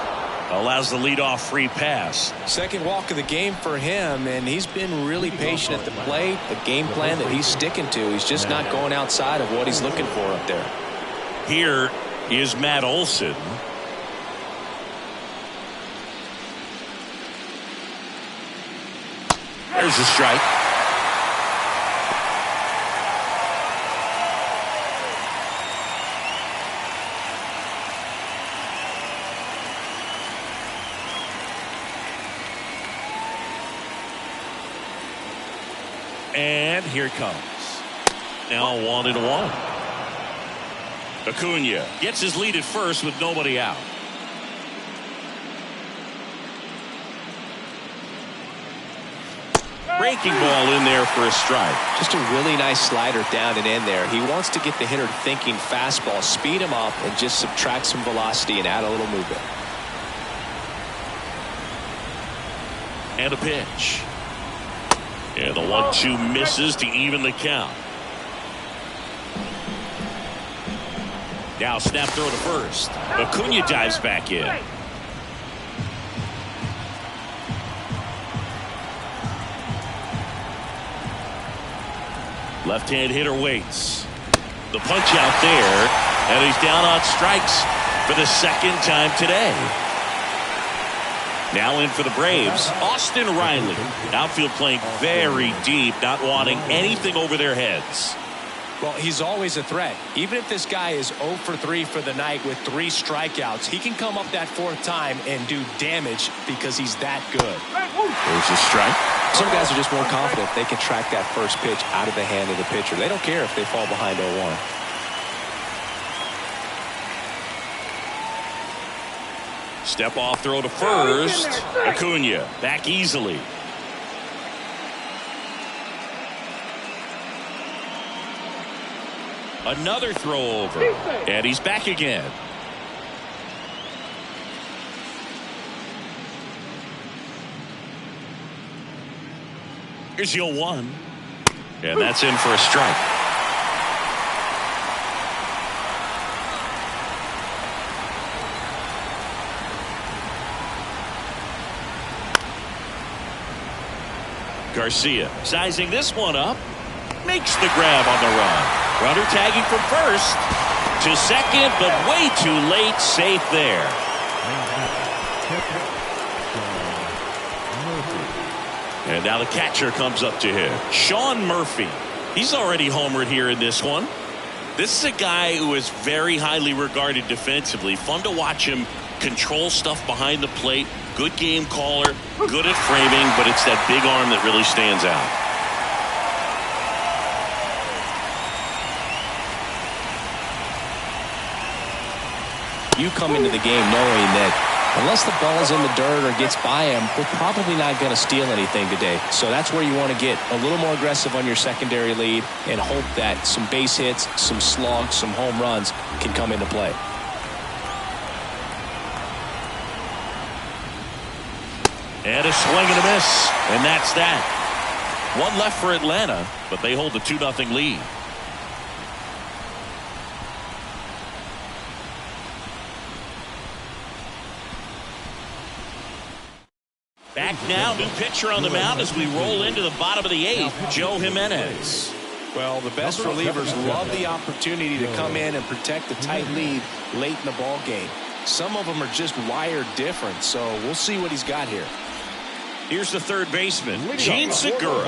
allows the leadoff free pass. Second walk of the game for him, and he's been really patient at the plate. The game plan that he's sticking to. He's just not going outside of what he's looking for up there. Here is Matt Olson. There's a strike. And here it comes. Now 1-1. Acuna gets his lead at first with nobody out. Breaking ball in there for a strike. Just a really nice slider down and in there. He wants to get the hitter thinking fastball, speed him up, and just subtract some velocity and add a little movement. And a pitch. And the 1-2 misses to even the count. Now snap throw to first. Acuna dives back in. Left-hand hitter waits. The punch out there, and he's down on strikes for the second time today. Now in for the Braves, Austin Riley. Outfield playing very deep, not wanting anything over their heads. Well, he's always a threat. Even if this guy is 0 for 3 for the night with 3 strikeouts, he can come up that 4th time and do damage because he's that good. There's a strike. Some guys are just more confident they can track that first pitch out of the hand of the pitcher. They don't care if they fall behind 0-1. Step off throw to first. Acuna back easily. Another throw over. And he's back again. Here's the 0-1. And that's in for a strike. Garcia sizing this one up. Makes the grab on the run. Runner tagging from first to second, but way too late. Safe there. And now the catcher comes up to him. Sean Murphy. He's already homered here in this one. This is a guy who is very highly regarded defensively. Fun to watch him control stuff behind the plate. Good game caller. Good at framing, but it's that big arm that really stands out. You come into the game knowing that unless the ball's in the dirt or gets by him, we're probably not going to steal anything today. So that's where you want to get a little more aggressive on your secondary lead and hope that some base hits, some slugs, some home runs can come into play. And a swing and a miss. And that's that. One left for Atlanta, but they hold the 2-0 lead. Back now, new pitcher on the mound as we roll into the bottom of the 8th, Joe Jimenez. Well, the best relievers love the opportunity to come in and protect the tight lead late in the ball game. Some of them are just wired different, so we'll see what he's got here. Here's the third baseman, Gene Segura.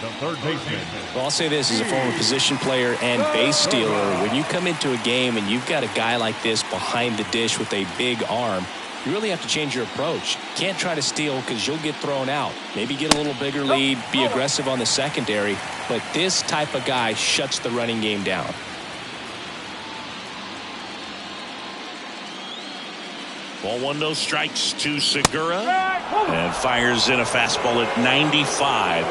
The third baseman. Well, I'll say this as a former position player and base stealer. When you come into a game and you've got a guy like this behind the dish with a big arm, you really have to change your approach. You can't try to steal because you'll get thrown out. Maybe get a little bigger lead, be aggressive on the secondary, but this type of guy shuts the running game down. Ball 1, no strikes to Segura, and fires in a fastball at 95.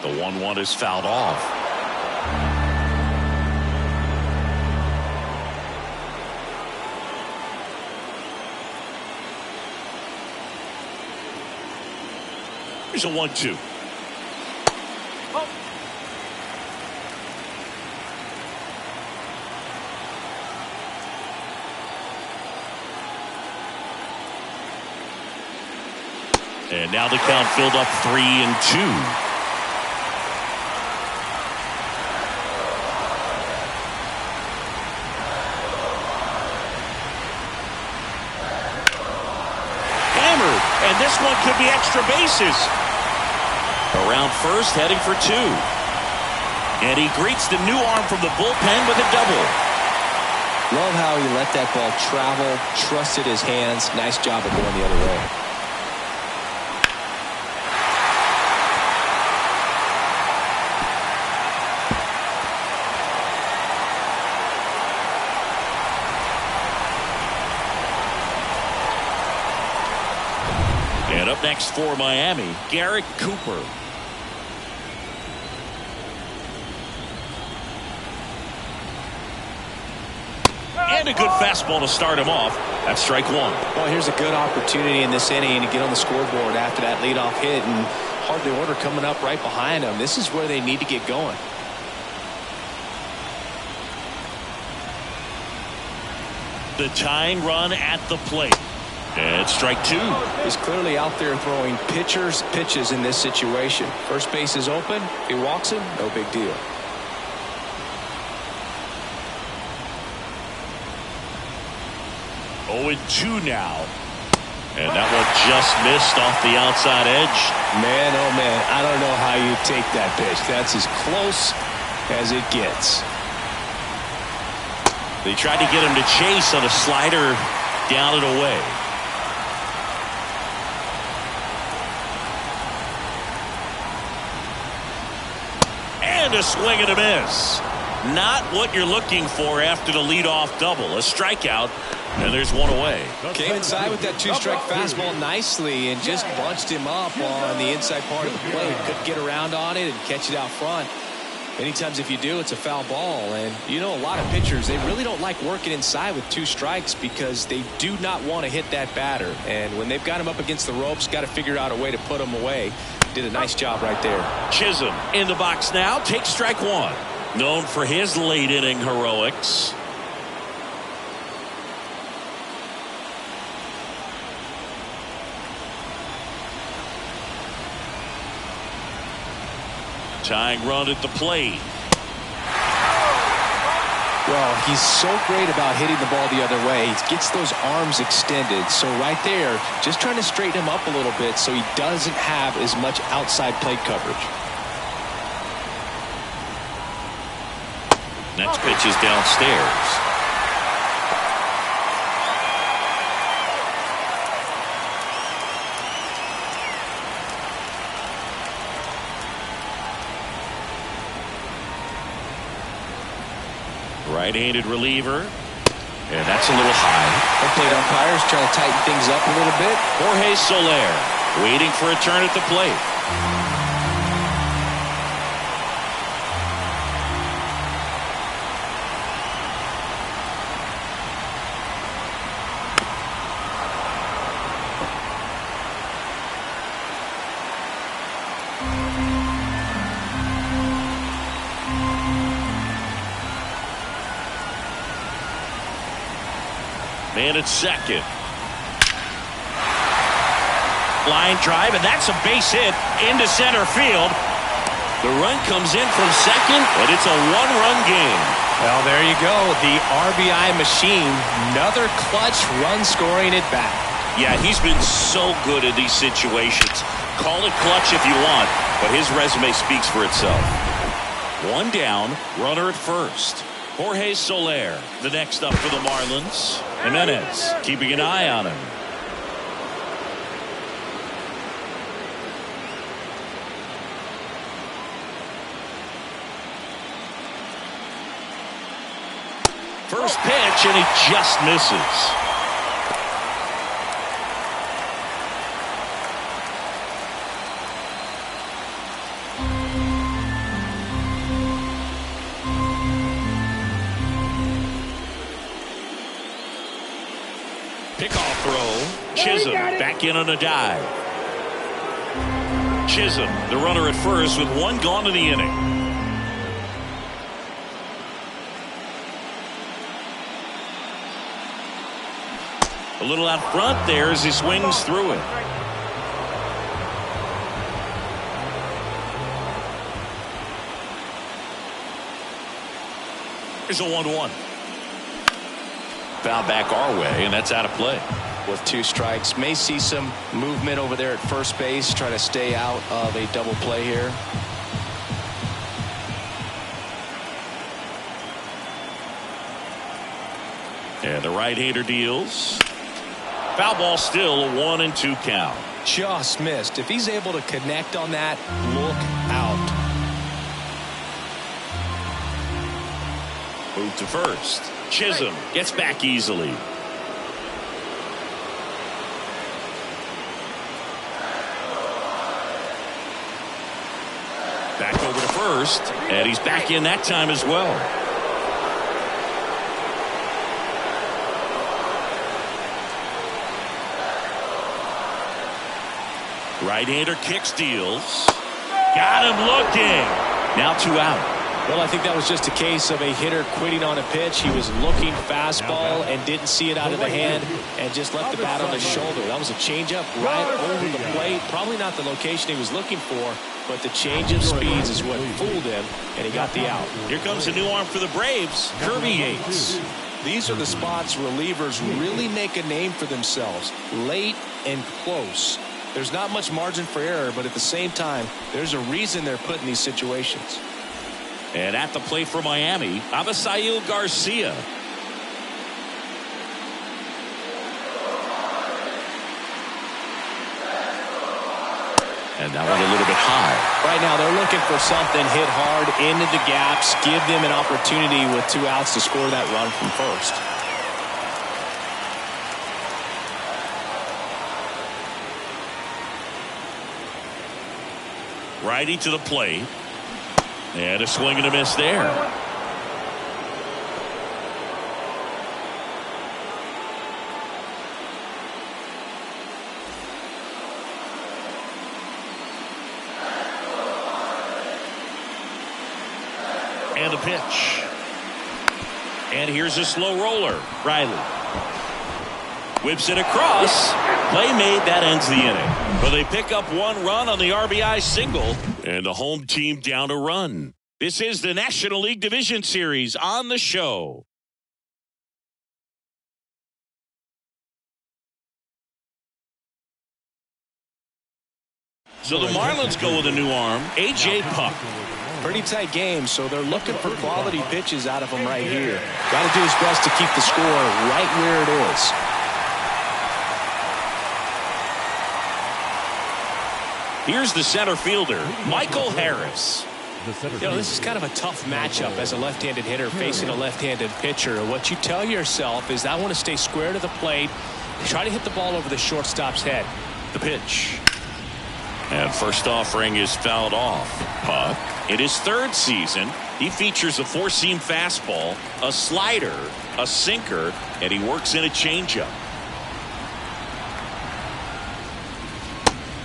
The 1-1 is fouled off. Here's a 1-2. And now the count filled up 3-2. And this one could be extra bases. Around first, heading for 2. And he greets the new arm from the bullpen with a double. Love how he let that ball travel, trusted his hands. Nice job of going the other way. And up next for Miami, Garrett Cooper. And a good fastball to start him off. That's strike one. Well, here's a good opportunity in this inning to get on the scoreboard after that leadoff hit, and hardly order coming up right behind them. This is where they need to get going. The tying run at the plate. And strike two. He's clearly out there throwing pitches in this situation. First base is open. If he walks him, no big deal. 0-2 now. And that one just missed off the outside edge. Man, oh man, I don't know how you take that pitch. That's as close as it gets. They tried to get him to chase on a slider down and away. And a swing and a miss. Not what you're looking for after the leadoff double. A strikeout, and there's one away. Came inside with that two-strike fastball nicely and just bunched him up on the inside part of the plate. Couldn't get around on it and catch it out front. Many times if you do, it's a foul ball. And you know, a lot of pitchers, they really don't like working inside with two strikes because they do not want to hit that batter. And when they've got him up against the ropes, got to figure out a way to put him away. Did a nice job right there. Chisholm in the box now. Takes strike one. Known for his late inning heroics. Tying run at the plate. Well, he's so great about hitting the ball the other way. He gets those arms extended. So right there, just trying to straighten him up a little bit so he doesn't have as much outside plate coverage. Next pitch is downstairs. Right-handed reliever. And that's a little high. The plate umpires trying to tighten things up a little bit. Jorge Soler waiting for a turn at the plate. Man at second. Line drive, and that's a base hit into center field. The run comes in from second, and it's a one-run game. Well, there you go. The RBI machine. Another clutch run scoring at bat. Yeah, he's been so good in these situations. Call it clutch if you want, but his resume speaks for itself. One down, runner at first. Jorge Soler, the next up for the Marlins. Jimenez keeping an eye on him. First pitch, and he just misses. Pickoff throw. Chisholm back in on a dive. Chisholm, the runner at first with one gone in the inning. A little out front there as he swings through it. Here's a 1-1. Foul back our way, and that's out of play. With two strikes, may see some movement over there at first base, trying to stay out of a double play here. And the right-hander deals. Foul ball, still a 1-2 count. Just missed. If he's able to connect on that, look out. Move to first. Chisholm gets back easily. Back over to first, and he's back in that time as well. Right-hander kicks, deals. Got him looking. Now 2 out. Well, I think that was just a case of a hitter quitting on a pitch. He was looking fastball and didn't see it out of the hand and just left the bat on his shoulder. That was a changeup right over the plate. Probably not the location he was looking for, but the change of speeds is what fooled him, and he got the out. Here comes a new arm for the Braves, Kirby Yates. These are the spots relievers really make a name for themselves. Late and close. There's not much margin for error, but at the same time, there's a reason they're put in these situations. And at the plate for Miami, Avisail Garcia. And that one a little bit high. Right now, they're looking for something hit hard into the gaps, give them an opportunity with 2 outs to score that run from first. Righty to the plate. And a swing and a miss there. And a pitch. And here's a slow roller. Riley whips it across. Play made. That ends the inning. But they pick up 1 run on the RBI single. And the home team down a run. This is the National League Division Series on the show. So the Marlins go with a new arm, A.J. Puck. Pretty tight game, so they're looking for quality pitches out of him right here. Got to do his best to keep the score right where it is. Here's the center fielder, Michael Harris. You know, this is kind of a tough matchup as a left-handed hitter facing a left-handed pitcher. What you tell yourself is, I want to stay square to the plate, try to hit the ball over the shortstop's head. The pitch. And first offering is fouled off. Puck, in his 3rd season, he features a 4-seam fastball, a slider, a sinker, and he works in a changeup.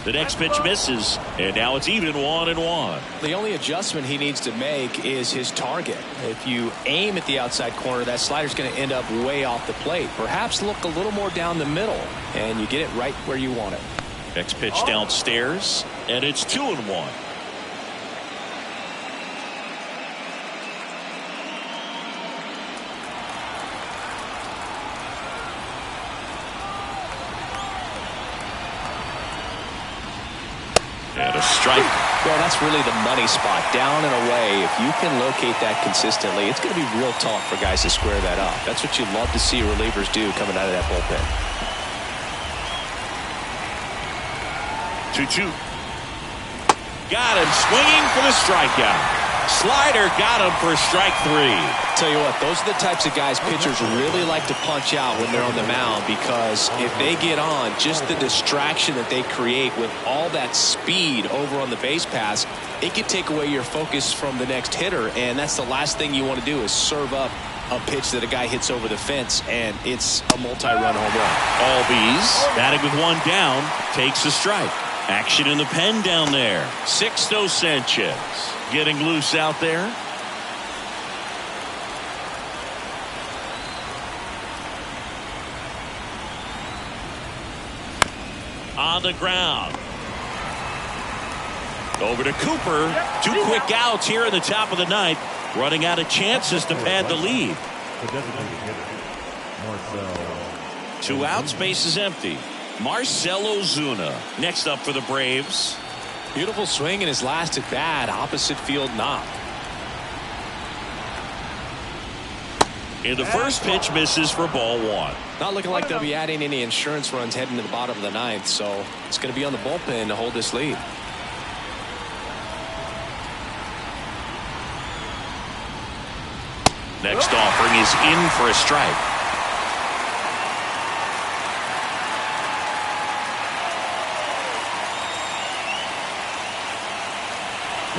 The next pitch misses, and now it's even 1-1. The only adjustment he needs to make is his target. If you aim at the outside corner, that slider's going to end up way off the plate. Perhaps look a little more down the middle, and you get it right where you want it. Next pitch downstairs, and it's 2-1. And a strike. Well, that's really the money spot, down and away. If you can locate that consistently, it's going to be real tough for guys to square that up. That's what you love to see relievers do coming out of that bullpen. 2-2. Got him swinging for the strikeout. Slider got him for strike 3. Tell you what, those are the types of guys pitchers really like to punch out when they're on the mound, because if they get on, just the distraction that they create with all that speed over on the base pass, it can take away your focus from the next hitter, and that's the last thing you want to do is serve up a pitch that a guy hits over the fence, and it's a multi-run home run. Albies, batting with 1 down, takes a strike. Action in the pen down there. Sixto Sanchez getting loose out there. On the ground. Over to Cooper. 2 quick outs here in the top of the 9th. Running out of chances to pad the lead. 2 outs, base is empty. Marcell Ozuna next up for the Braves. Beautiful swing in his last at bat, opposite field knock. And the first pitch misses for ball one. Not looking like they'll be adding any insurance runs heading to the bottom of the ninth, so it's going to be on the bullpen to hold this lead. Next offering is in for a strike.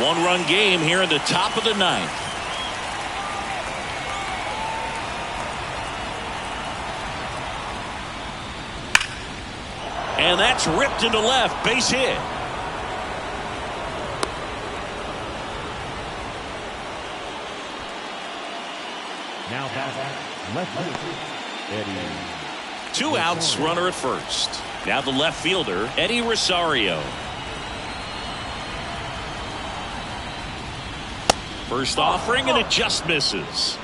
One-run game here in the top of the ninth. And that's ripped into left, base hit. Now batting left field, Eddie. 2 outs, runner at first. Now the left fielder, Eddie Rosario. First offering, and it just misses.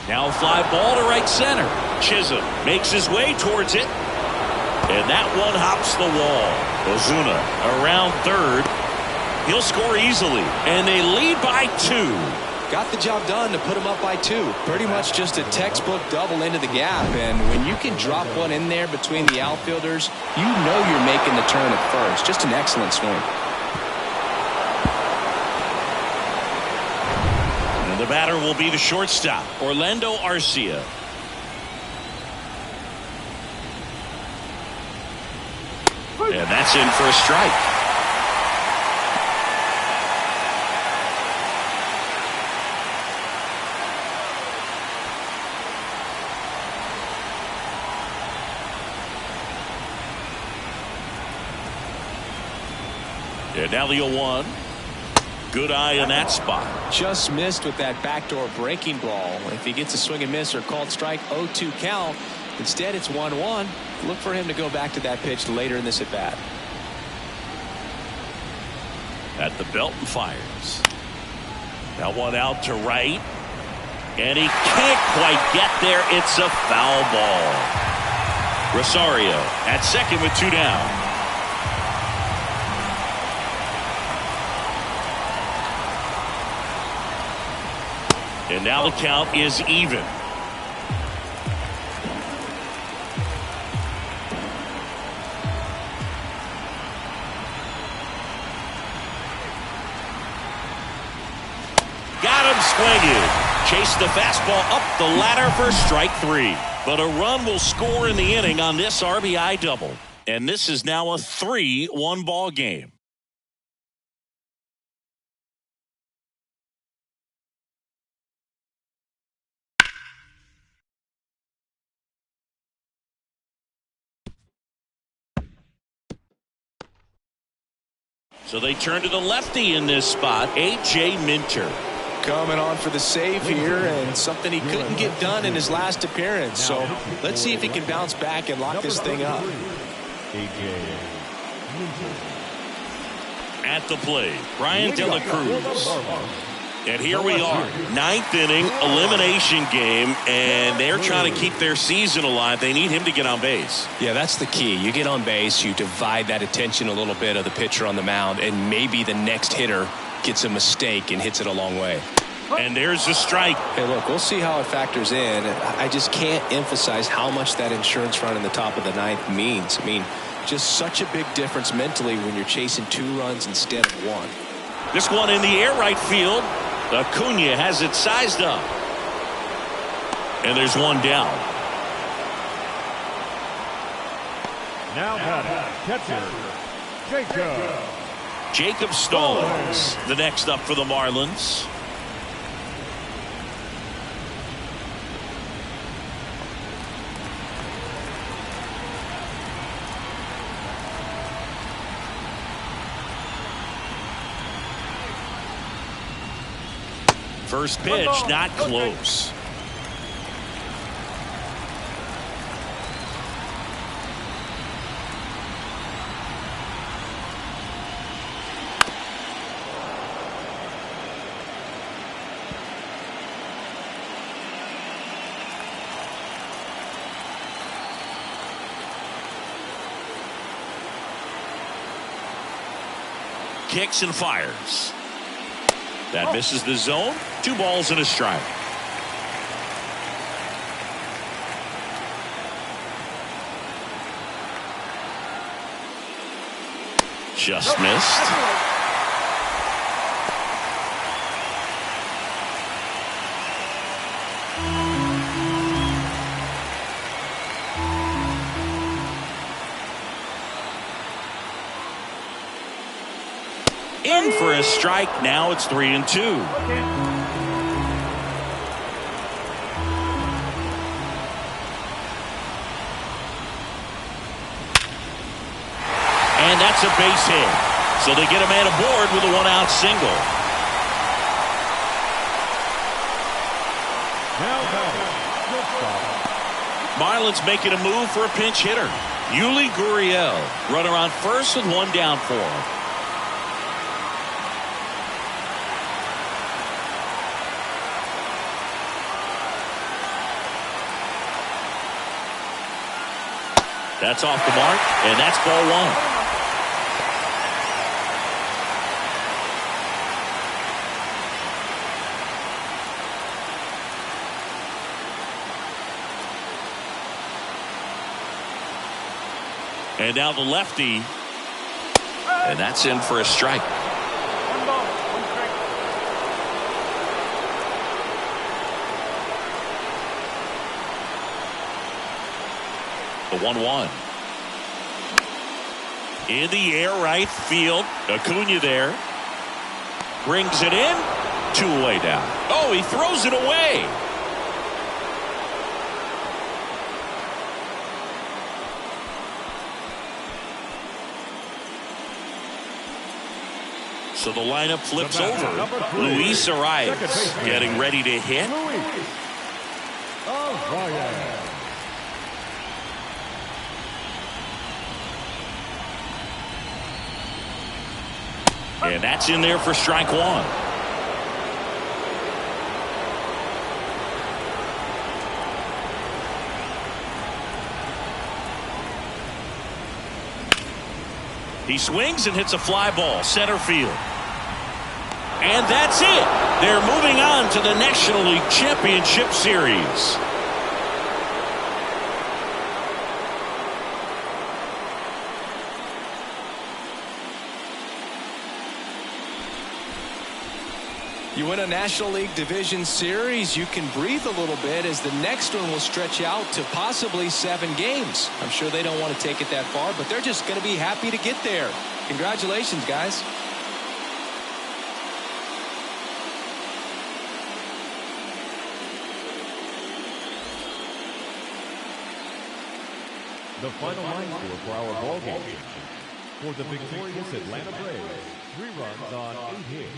Now a fly ball to right center. Chisholm makes his way towards it. And that one hops the wall. Ozuna around third. He'll score easily. And they lead by 2. Got the job done to put him up by 2. Pretty much just a textbook double into the gap. And when you can drop one in there between the outfielders, you know you're making the turn at first. Just an excellent swing. The batter will be the shortstop, Orlando Arcia. And that's in for a strike. And now the 0-1. Good eye in that spot. Just missed with that backdoor breaking ball. If he gets a swing and miss or called strike, 0-2 count. Instead, it's 1-1. Look for him to go back to that pitch later in this at bat. At the belt and fires. That one out to right. And he can't quite get there. It's a foul ball. Rosario at second with 2 down. And now the count is even. Got him swinging. Chased the fastball up the ladder for strike 3. But a run will score in the inning on this RBI double. And this is now a 3-1 ball game. So they turn to the lefty in this spot, A.J. Minter. Coming on for the save here, and something he couldn't get done in his last appearance. So let's see if he can bounce back and lock this thing up. At the plate, Brian De La Cruz. And here we are, 9th inning elimination game, and they're trying to keep their season alive. They need him to get on base. Yeah, that's the key. You get on base, you divide that attention a little bit of the pitcher on the mound, and maybe the next hitter gets a mistake and hits it a long way. And there's the strike. Hey, look, we'll see how it factors in. I just can't emphasize how much that insurance run in the top of the ninth means. I mean, just such a big difference mentally when you're chasing 2 runs instead of 1. This one in the air right field. Acuna has it sized up. And there's one down. Now batting, catcher, Jacob Stallings, the next up for the Marlins. First pitch, not close. kicks and fires. That misses the zone. 2 balls and a strike. Just missed. In for a strike. Now it's 3-2. And that's a base hit. So they get a man aboard with a 1-out single. Marlins making a move for a pinch hitter. Yuli Gurriel. Runner on first with 1 down for him. That's off the mark, and that's ball 1. And now the lefty, and that's in for a strike. 1 ball, 1 strike. The 1-1. In the air, right field. Acuna there. Brings it in. 2 away down. Oh, he throws it away. So the lineup flips over. Luis arrives, getting ready to hit. And that's in there for strike 1. He swings and hits a fly ball center field. And that's it. They're moving on to the National League Championship Series. You win a National League Division Series, you can breathe a little bit as the next one will stretch out to possibly 7 games. I'm sure they don't want to take it that far, but they're just going to be happy to get there. Congratulations, guys. The final line score for our ball game. For the victorious Atlanta Braves, 3 runs on 8 hits.